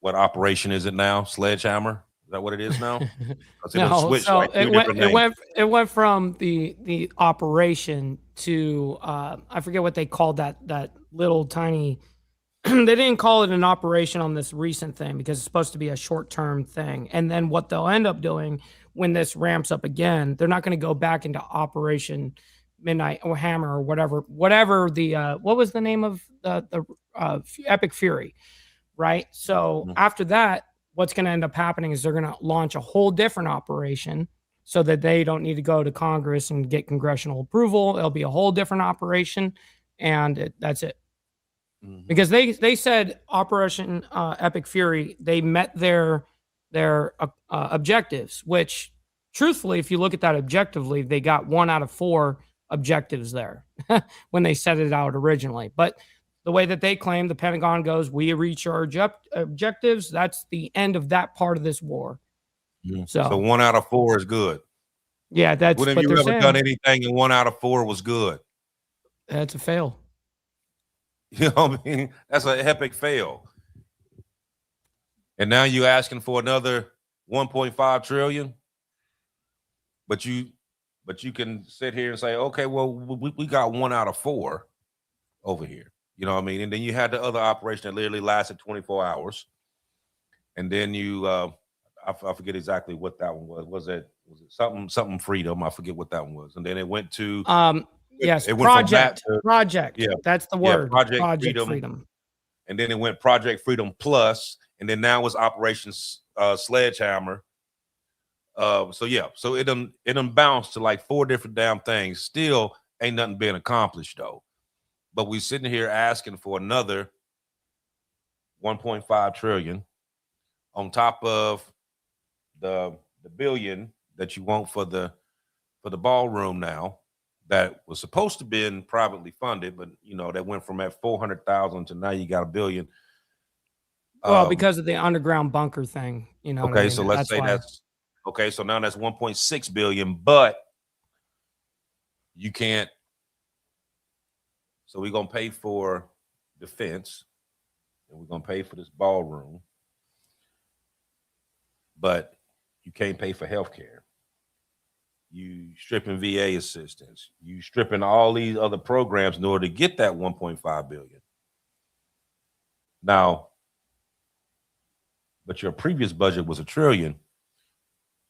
what operation is it now? Sledgehammer? Is that what it is now? No, so it went from the operation to I forget what they called that little tiny. They didn't call it an operation on this recent thing because it's supposed to be a short-term thing. And then what they'll end up doing when this ramps up again, they're not going to go back into Operation Midnight or Hammer or whatever the what was the name of the Epic Fury, right? So after that, what's going to end up happening is they're going to launch a whole different operation so that they don't need to go to Congress and get congressional approval. It'll be a whole different operation, and that's it. Because they said Operation Epic Fury, they met their objectives, which truthfully, if you look at that objectively, they got 1 out of 4 objectives there when they set it out originally. But the way that they claim, the Pentagon goes, we reach our objectives. That's the end of that part of this war. So 1 out of 4 is good. Yeah, that's when have you ever done anything and 1 out of 4 was good? That's a fail. You know what I mean? That's an epic fail. And now you're asking for another 1.5 trillion. But you can sit here and say, okay, well, we got 1 out of 4 over here. You know what I mean? And then you had the other operation that literally lasted 24 hours. And then you I forget exactly what that one was. Was it something freedom? I forget what that one was. And then it went to yes, it project. To, project. Yeah, that's the word. Yeah, Project Freedom. And then it went Project Freedom Plus, and then now it's Operation Sledgehammer. So it done bounced to like 4 different damn things. Still ain't nothing being accomplished though. But we sitting here asking for another 1.5 trillion on top of the billion that you want for the ballroom now. That was supposed to be privately funded, but that went from at 400,000 to now you got $1 billion. Well, because of the underground bunker thing, Okay, what I mean? So let's say that's okay. So now that's 1.6 billion, but you can't. So we're gonna pay for defense, and we're gonna pay for this ballroom, but you can't pay for healthcare. You stripping VA assistance. You stripping all these other programs in order to get that 1.5 billion. Now, but your previous budget was $1 trillion.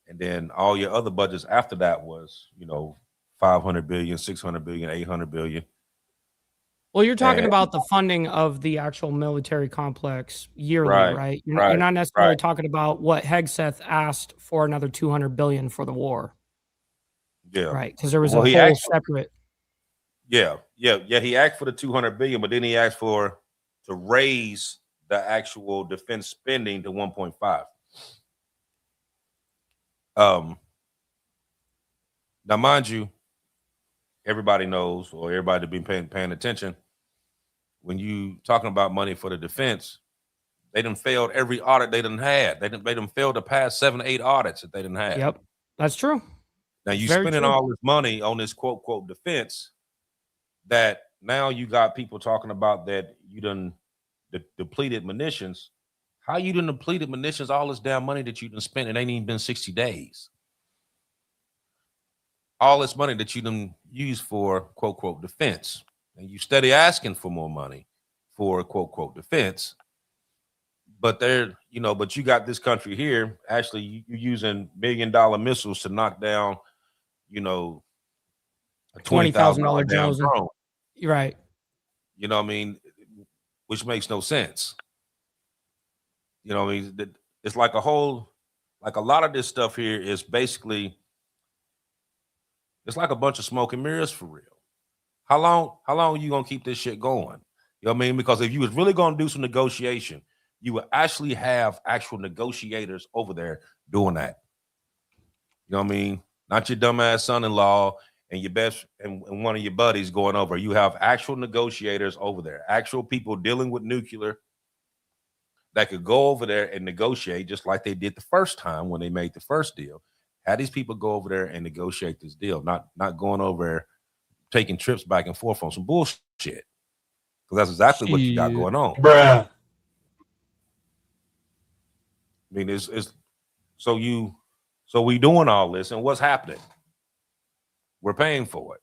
And then all your other budgets after that was, 500 billion, 600 billion, 800 billion. Well, you're talking about the funding of the actual military complex yearly, right? You're not necessarily talking about what Hegseth asked for another 200 billion for the war. Yeah. Right. Because there was a whole separate. Yeah. He asked for the 200 billion, but then he asked for to raise the actual defense spending to 1.5. Now, mind you, everybody knows, or everybody been paying attention, when you talking about money for the defense, they done failed every audit they done had. They done failed to pass 7 or 8 audits that they done had. Yep, that's true. Now That's you very spending true. all this money on this quote defense that now you got people talking about that you done depleted munitions. How you done depleted munitions, all this damn money that you done spent, it ain't even been 60 days. All this money that you done used for quote defense. And you steady asking for more money for quote defense. But but you got this country here, actually you're using $1 million missiles to knock down, a $20,000 drone. You're right. You know what I mean? Which makes no sense. You know what I mean? It's like a lot of this stuff here is basically, it's like a bunch of smoke and mirrors for real. How long are you going to keep this shit going? You know what I mean? Because if you was really going to do some negotiation, you would actually have actual negotiators over there doing that. You know what I mean? Not your dumbass son-in-law and your best and one of your buddies going over. You have actual negotiators over there, actual people dealing with nuclear that could go over there and negotiate just like they did the first time when they made the first deal. Have these people go over there and negotiate this deal, not going over there taking trips back and forth on some bullshit. Because that's exactly what you got going on. Bruh. I mean, it's so we doing all this, and what's happening? We're paying for it.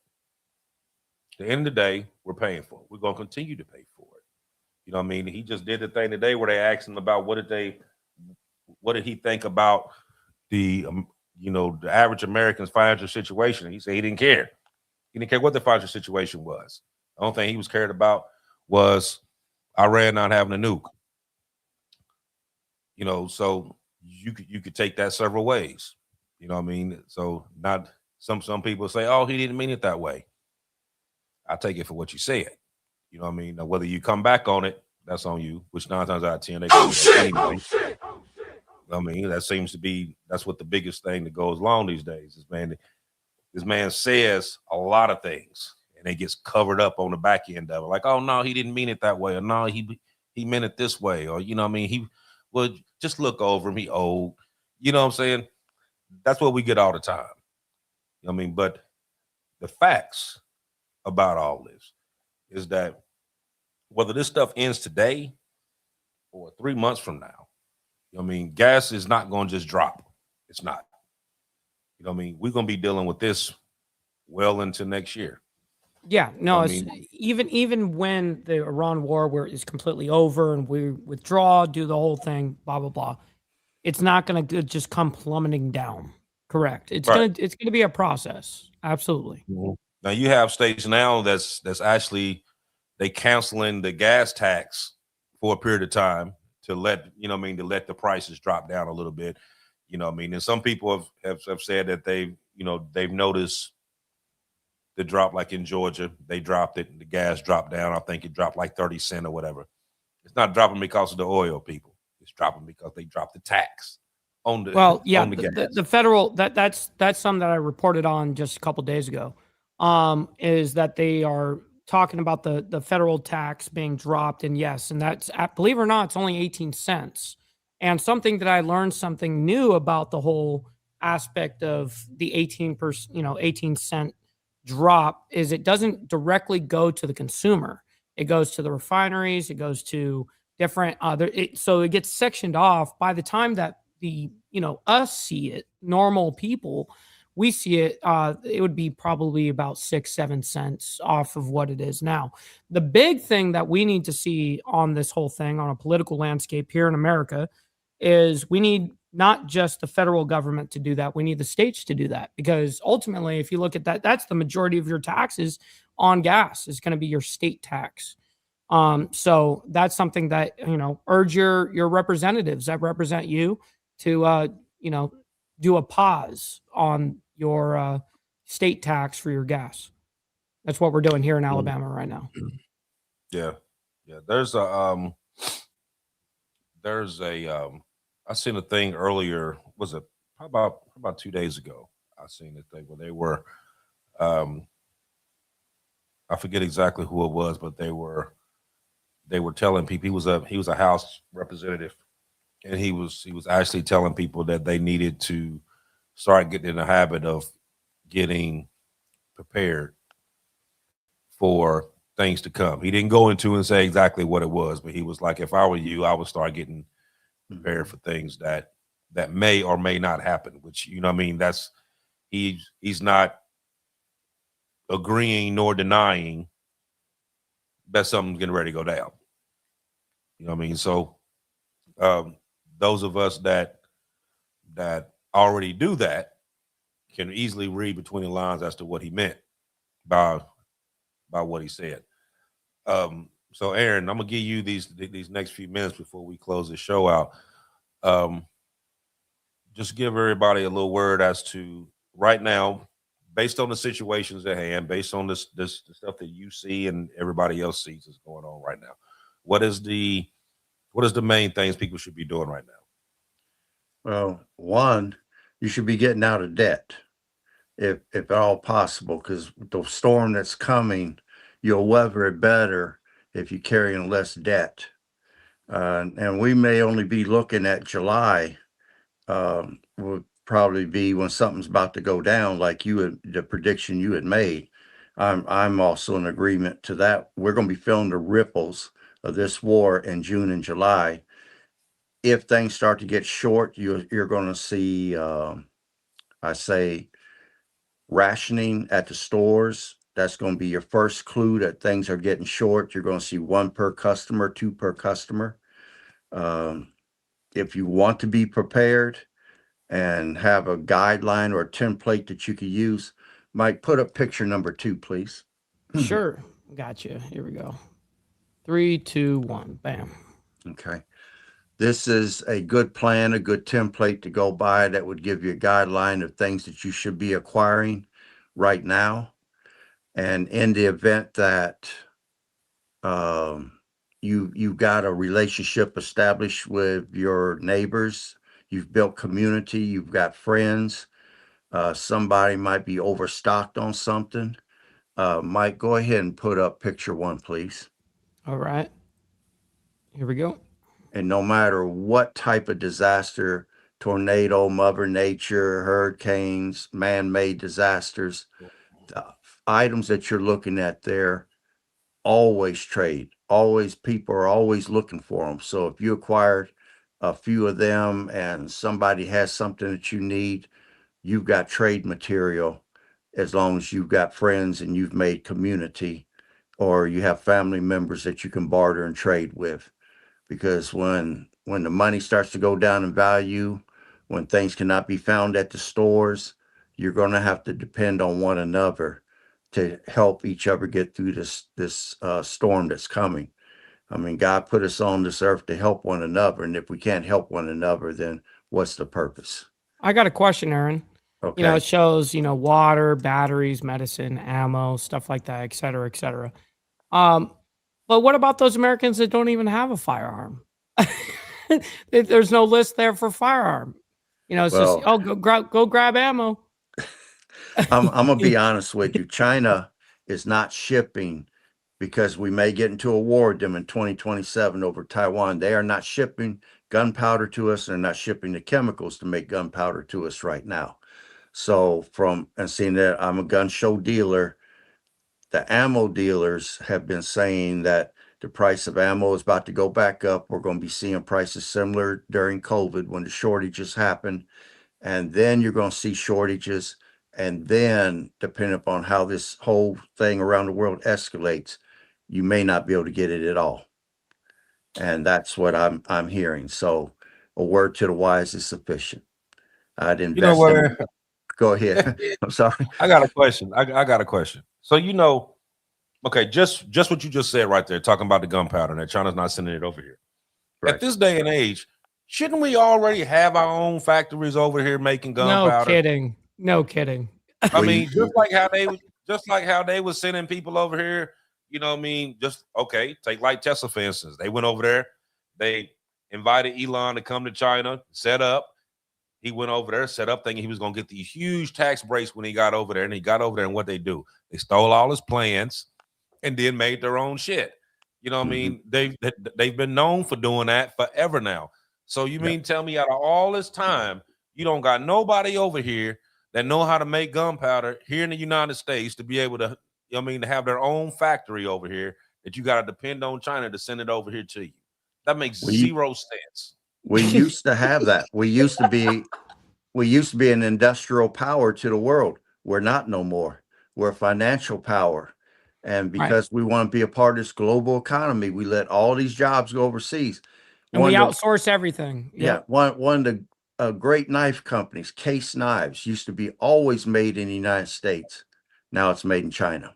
At the end of the day, we're paying for it. We're gonna continue to pay for it. You know what I mean? He just did the thing today where they asked him about what did he think about the the average American's financial situation. He said he didn't care. He didn't care what the financial situation was. The only thing he was cared about was Iran not having a nuke. So you could take that several ways. You know what I mean? So not some people say, oh, he didn't mean it that way. I take it for what you said. You know what I mean? Now, whether you come back on it, that's on you, which 9 times out of 10, they go anyway. I mean, that's what the biggest thing that goes along these days is, man, this man says a lot of things and it gets covered up on the back end of it. Like, oh no, he didn't mean it that way. Or no, he meant it this way. Or, you know what I mean? He would just look over him. He old, you know what I'm saying? That's what we get all the time. You know what I mean? But the facts about all this is that whether this stuff ends today or 3 months from now, you know what I mean, gas is not going to just drop. It's not. You know what I mean? We're going to be dealing with this well into next year. Yeah, no, I it's mean, even when the Iran war is completely over and we withdraw, do the whole thing, blah blah blah, it's not going to just come plummeting down. Correct. It's right. gonna be a process. Absolutely. Mm-hmm. Now you have states now that's actually they canceling the gas tax for a period of time to let to let the prices drop down a little bit. You know what I mean? And some people have said that they've noticed the drop, like in Georgia, they dropped it. The gas dropped down. I think it dropped like 30 cents or whatever. It's not dropping because of the oil, people. It's dropping because they dropped the tax on the on the gas. The federal that's something that I reported on just a couple of days ago. Is that they are talking about the federal tax being dropped, and yes, and that's, believe it or not, it's only 18 cents. And something that I learned something new about the whole aspect of the 18 cent drop is it doesn't directly go to the consumer. It goes to the refineries. It goes to different so it gets sectioned off. By the time that us see it, normal people, we see it, it would be probably about 6-7 cents off of what it is now. The big thing that we need to see on this whole thing, on a political landscape here in America, is we need not just the federal government to do that. We need the states to do that, because ultimately, if you look at that, that's the majority of your taxes on gas is going to be your state tax. So that's something that, urge your representatives that represent you to, do a pause on your state tax for your gas. That's what we're doing here in Alabama right now. Yeah. Yeah, there's a I seen a thing earlier. Was it about 2 days ago? I seen a thing where they were um I forget exactly who it was, but they were telling people he was a House representative, and he was actually telling people that they needed to start getting in the habit of getting prepared for things to come. He didn't go into and say exactly what it was, but he was like, if I were you, I would start getting prepared for things that may or may not happen, which, you know what I mean, that's he's not agreeing nor denying that something's getting ready to go down. You know what I mean? So um, those of us that already do that can easily read between the lines as to what he meant by what he said. So Aaron, I'm gonna give you these next few minutes before we close the show out. Um, just give everybody a little word as to right now, based on the situations at hand, based on this the stuff that you see and everybody else sees is going on right now. What is the main things people should be doing right now? Well, one, you should be getting out of debt if at all possible, because the storm that's coming, you'll weather it better if you're carrying less debt. And we may only be looking at July, would probably be when something's about to go down, like the prediction you had made. I'm also in agreement to that. We're going to be feeling the ripples of this war in June and July. If things start to get short, you're going to see, I say, rationing at the stores. That's going to be your first clue that things are getting short. You're going to see one per customer, two per customer. If you want to be prepared and have a guideline or a template that you could use, Mike, put up picture number 2, please. Sure. Gotcha. Here we go. 3, 2, 1. Bam. Okay. This is a good plan, a good template to go by that would give you a guideline of things that you should be acquiring right now. And in the event that you've got a relationship established with your neighbors, you've built community, you've got friends, somebody might be overstocked on something. Mike, go ahead and put up picture 1, please. All right. Here we go. And no matter what type of disaster, tornado, mother nature, hurricanes, man-made disasters, the items that you're looking at there always trade. Always, people are always looking for them. So if you acquired a few of them and somebody has something that you need, you've got trade material, as long as you've got friends and you've made community, or you have family members that you can barter and trade with. Because when the money starts to go down in value, when things cannot be found at the stores, you're going to have to depend on one another to help each other get through this storm that's coming. I mean, God put us on this earth to help one another, and if we can't help one another, then what's the purpose? I got a question, Aaron. Okay. It shows, water, batteries, medicine, ammo, stuff like that, et cetera, et cetera. But what about those Americans that don't even have a firearm? There's no list there for firearm. It's Well, just, go grab ammo. I'm gonna be honest with you. China is not shipping, because we may get into a war with them in 2027 over Taiwan. They are not shipping gunpowder to us. They're not shipping the chemicals to make gunpowder to us right now. So and seeing that I'm a gun show dealer, the ammo dealers have been saying that the price of ammo is about to go back up. We're going to be seeing prices similar during COVID when the shortages happen. And then you're going to see shortages. And then, depending upon how this whole thing around the world escalates, you may not be able to get it at all. And that's what I'm hearing. So a word to the wise is sufficient. I'd invest in. Go ahead. I'm sorry. I got a question. I got a question. So okay, just what you just said right there, talking about the gunpowder and that China's not sending it over here. Right. At this day and age, shouldn't we already have our own factories over here making gunpowder? No kidding. I mean, just like how they were sending people over here, you know what I mean? Just okay, take like Tesla, for instance. They went over there, they invited Elon to come to China, set up. He went over there, set up, thinking he was going to get these huge tax breaks when he got over there. And he got over there, and what they do? They stole all his plans and then made their own shit. You know what I mean? They've been known for doing that forever now. So you mean tell me out of all this time, you don't got nobody over here that know how to make gunpowder here in the United States to be able to, you know what I mean, to have their own factory over here, that you got to depend on China to send it over here to you? That makes zero sense. We used to have that. We used to be an industrial power to the world. We're not no more. We're a financial power. And because we want to be a part of this global economy, we let all these jobs go overseas. And we outsource everything. One of the great knife companies, Case Knives, used to be always made in the United States. Now it's made in China.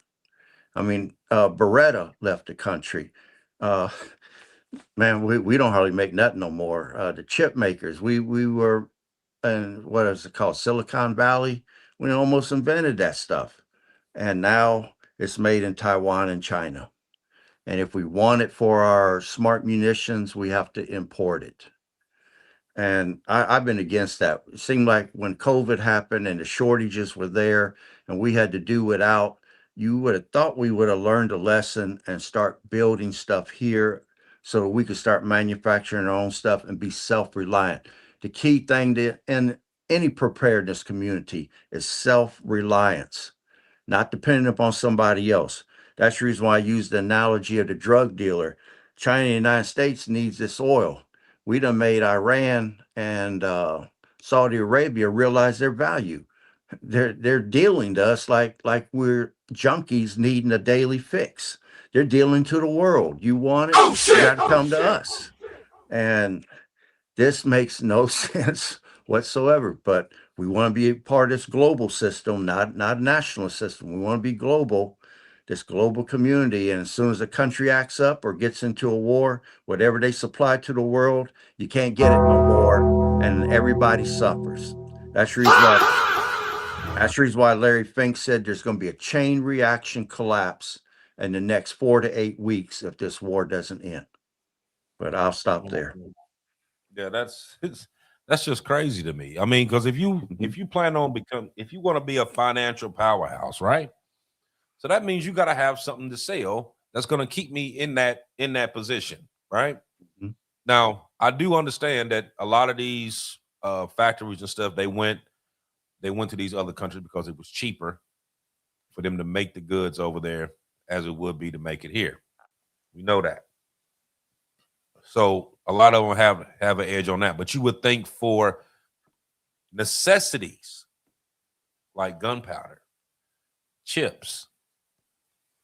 I mean, Beretta left the country. Man, we don't hardly make nothing no more. The chip makers, we were in, what is it called, Silicon Valley? We almost invented that stuff. And now it's made in Taiwan and China. And if we want it for our smart munitions, we have to import it. And I've been against that. It seemed like when COVID happened and the shortages were there and we had to do without, you would have thought we would have learned a lesson and start building stuff here so that we could start manufacturing our own stuff and be self-reliant. The key thing in any preparedness community is self-reliance, not depending upon somebody else. That's the reason why I use the analogy of the drug dealer. China and the United States needs this oil. We done made Iran and Saudi Arabia realize their value. They're dealing to us like we're junkies needing a daily fix. They're dealing to the world. You want it, you got to come to us. And this makes no sense whatsoever. But we want to be a part of this global system, not a national system. We want to be global, this global community. And as soon as a country acts up or gets into a war, whatever they supply to the world, you can't get it no more, and everybody suffers. That's the reason why Larry Fink said there's going to be a chain reaction collapse in the next 4 to 8 weeks if this war doesn't end. But I'll stop there. Yeah, that's just crazy to me. I mean, because if you plan on if you want to be a financial powerhouse, right? So that means you got to have something to sell that's going to keep me in that position, right? Now, I do understand that a lot of these factories and stuff, they went to these other countries because it was cheaper for them to make the goods over there as it would be to make it here. We know that. So a lot of them have an edge on that. But you would think for necessities like gunpowder, chips,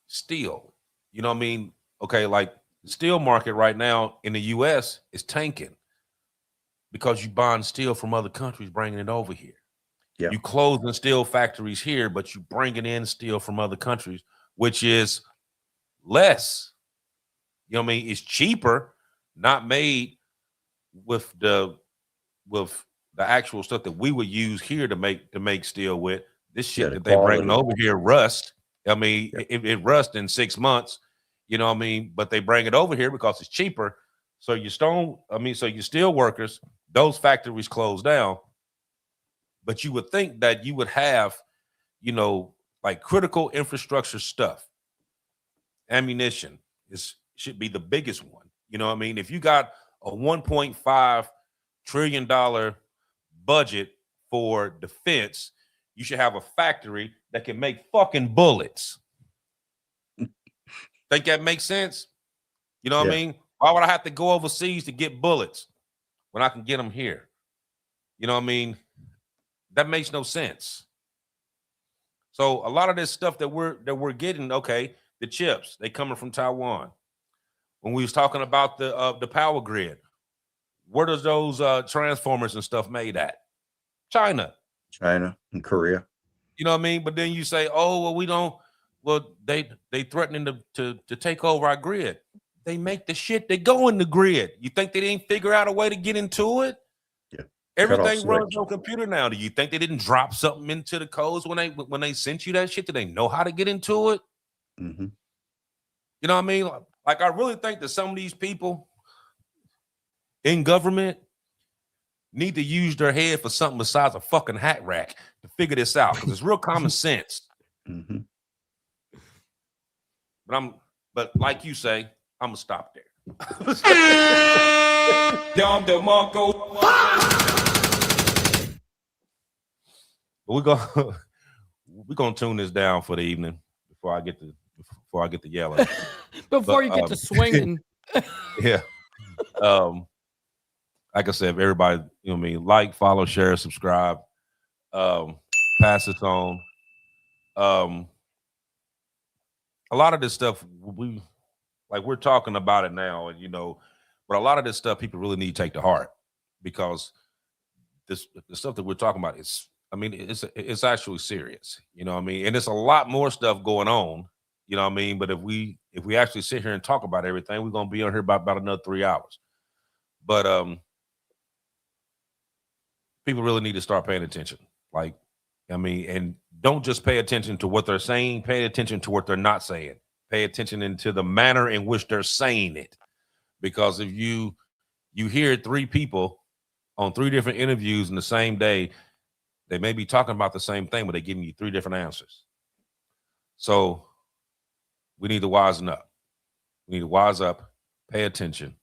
steel, you know what I mean? Okay, like the steel market right now in the US is tanking because you buying steel from other countries, bringing it over here. Yeah. You closing steel factories here, but you bringing in steel from other countries, which is less. You know what I mean? It's cheaper, not made with the actual stuff that we would use here to make steel with. This shit that they bring over here rust. I mean, it rust in 6 months. You know what I mean? But they bring it over here because it's cheaper. So your steel workers, those factories close down. But you would think that you would have, like critical infrastructure stuff. Ammunition should be the biggest one. You know what I mean? If you got a $1.5 trillion budget for defense, you should have a factory that can make fucking bullets. Think that makes sense? You know what I mean? Why would I have to go overseas to get bullets when I can get them here? You know what I mean? That makes no sense. So a lot of this stuff that we're getting, okay, the chips, they coming from Taiwan. When we was talking about the power grid, where does those transformers and stuff made at? China and Korea. You know what I mean? But then you say, oh, well, they threatening to take over our grid. They make the shit that go in the grid. You think they didn't figure out a way to get into it? Yeah. Everything runs on computer now. Do you think they didn't drop something into the codes when they sent you that shit? Did they know how to get into it? Mm-hmm. You know what I mean? Like I really think that some of these people in government need to use their head for something besides a fucking hat rack to figure this out, because it's real common sense. Mm-hmm. But like you say, I'm gonna stop there. We're gonna tune this down for the evening before I get to yelling. Before you get to swinging. Yeah. Like I said, everybody, you know what I mean, like, follow, share, subscribe, pass this on. A lot of this stuff we're talking about it now, and but a lot of this stuff people really need to take to heart, because the stuff that we're talking about it's actually serious, you know what I mean? And it's a lot more stuff going on, you know what I mean? But if we actually sit here and talk about everything, we're gonna be on here about another 3 hours. But people really need to start paying attention. And don't just pay attention to what they're saying, pay attention to what they're not saying. Pay attention into the manner in which they're saying it. Because if you hear 3 people on 3 different interviews in the same day, they may be talking about the same thing, but they're giving you 3 different answers. So we need to wisen up. We need to wise up, pay attention,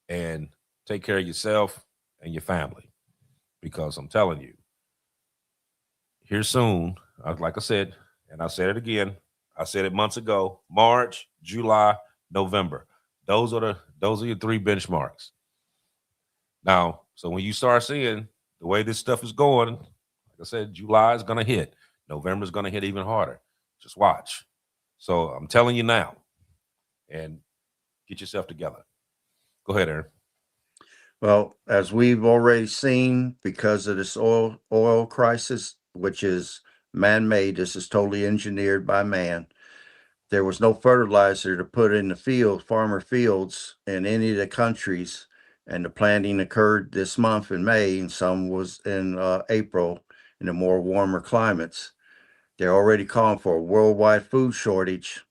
and take care of yourself and your family. Because I'm telling you, here soon, like I said, and I said it again, I said it months ago, March, July, November. Those are your 3 benchmarks. Now, so when you start seeing the way this stuff is going, like I said, July is going to hit. November is going to hit even harder. Just watch. So I'm telling you now, and get yourself together. Go ahead, Aaron. Well, as we've already seen, because of this oil crisis, which is man-made, this is totally engineered by man. There was no fertilizer to put in the fields, farmer fields in any of the countries, and the planting occurred this month in May, and some was in April in the more warmer climates. They're already calling for a worldwide food shortage.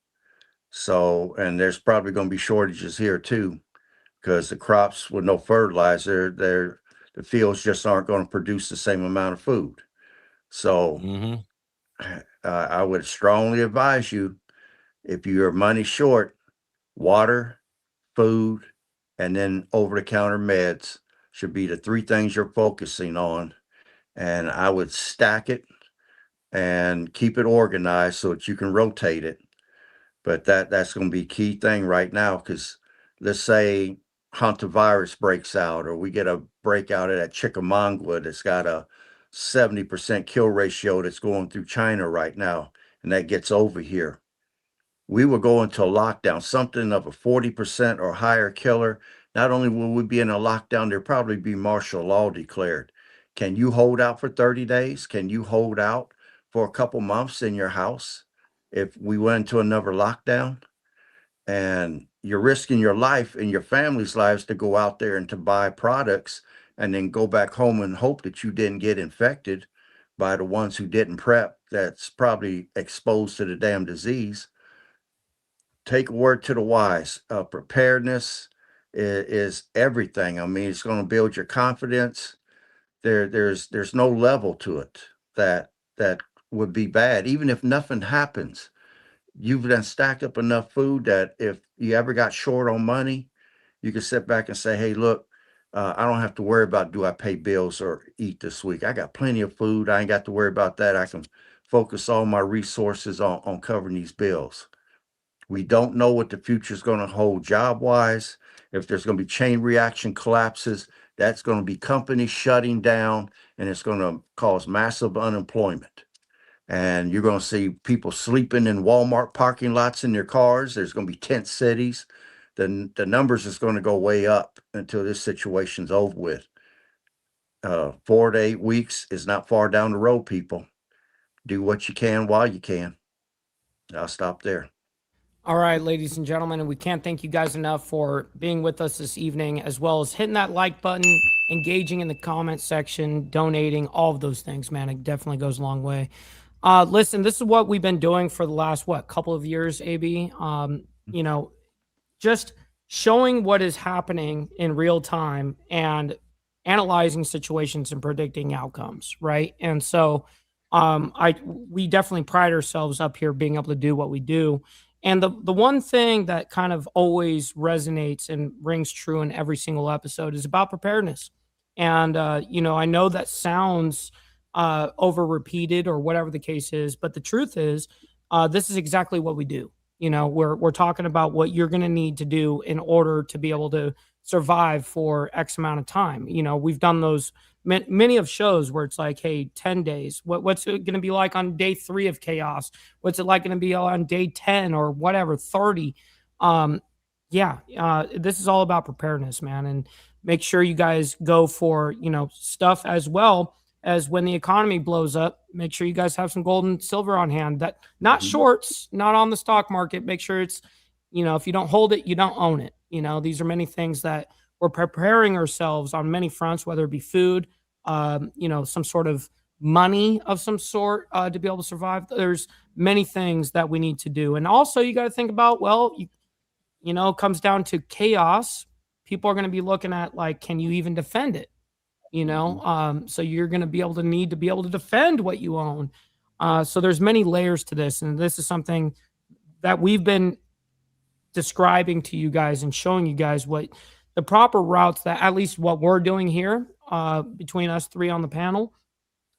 So, and there's probably going to be shortages here too, because the crops with no fertilizer, the fields just aren't going to produce the same amount of food. So I would strongly advise you, if you're money short, water, food, and then over-the-counter meds should be the 3 things you're focusing on. And I would stack it and keep it organized so that you can rotate it. But that's going to be a key thing right now, because let's say hantavirus breaks out, or we get a breakout of that Chickamauga that's got a 70% kill ratio that's going through China right now, and that gets over here. We will go into a lockdown, something of a 40% or higher killer. Not only will we be in a lockdown, there'll probably be martial law declared. Can you hold out for 30 days? Can you hold out for a couple months in your house if we went into another lockdown? And you're risking your life and your family's lives to go out there and to buy products and then go back home and hope that you didn't get infected by the ones who didn't prep, that's probably exposed to the damn disease. Take a word to the wise. Preparedness is everything. I mean, it's going to build your confidence. There's no level to it that would be bad. Even if nothing happens, you've then stacked up enough food that if you ever got short on money, you can sit back and say, hey, look, I don't have to worry about, do I pay bills or eat this week? I got plenty of food. I ain't got to worry about that. I can focus all my resources on covering these bills. We don't know what the future is going to hold job-wise. If there's going to be chain reaction collapses, that's going to be companies shutting down, and it's going to cause massive unemployment. And you're going to see people sleeping in Walmart parking lots in their cars. There's going to be tent cities. The numbers is going to go way up until this situation's over with. 4 to 8 weeks is not far down the road, people. Do what you can while you can. I'll stop there. All right, ladies and gentlemen, and we can't thank you guys enough for being with us this evening, as well as hitting that like button, engaging in the comment section, donating, all of those things, man. It definitely goes a long way. Listen, this is what we've been doing for the last, couple of years, AB. you know, just showing what is happening in real time and analyzing situations and predicting outcomes, right? And so we definitely pride ourselves up here being able to do what we do. And the one thing that kind of always resonates and rings true in every single episode is about preparedness. And I know that sounds over repeated or whatever the case is, but the truth is, this is exactly what we do. We're talking about what you're going to need to do in order to be able to survive for X amount of time. We've done those many of shows where it's like, hey, 10 days. What's it going to be like on day 3 of chaos? What's it like going to be on day 10 or whatever, 30? This is all about preparedness, man. And make sure you guys go for, stuff as well as when the economy blows up. Make sure you guys have some gold and silver on hand, that not shorts, not on the stock market. Make sure it's, if you don't hold it, you don't own it. These are many things that we're preparing ourselves on many fronts, whether it be food, some sort of money of some sort to be able to survive. There's many things that we need to do. And also you got to think about, it comes down to chaos. People are going to be looking at like, can you even defend it? So you're going to need to be able to defend what you own. So there's many layers to this. And this is something that we've been describing to you guys and showing you guys what the proper routes, that at least what we're doing here between us 3 on the panel,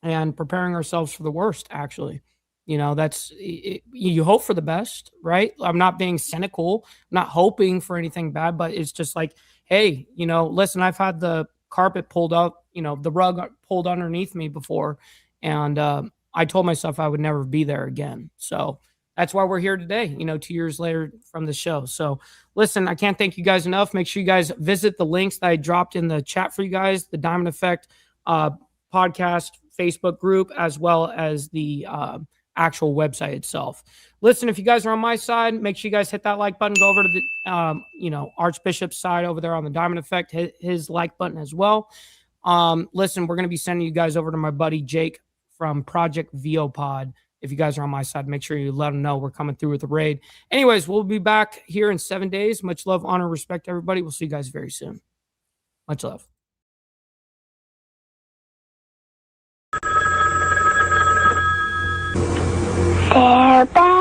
and preparing ourselves for the worst. Actually, that's it, you hope for the best, right? I'm not being cynical, I'm not hoping for anything bad, but it's just like, hey, listen, I've had the carpet pulled up, the rug pulled underneath me before, and I told myself I would never be there again. So that's why we're here today, 2 years later from the show. So listen, I can't thank you guys enough. Make sure you guys visit the links that I dropped in the chat for you guys, the Diamond Effect podcast Facebook group, as well as the actual website itself. Listen, if you guys are on my side, make sure you guys hit that like button. Go over to the Archbishop's side over there on the Diamond Effect, hit his like button as well. Listen, we're going to be sending you guys over to my buddy Jake from Project VOPod. If you guys are on my side, make sure you let them know we're coming through with the raid. Anyways, we'll be back here in 7 days. Much love, honor, respect, everybody. We'll see you guys very soon. Much love. They're back.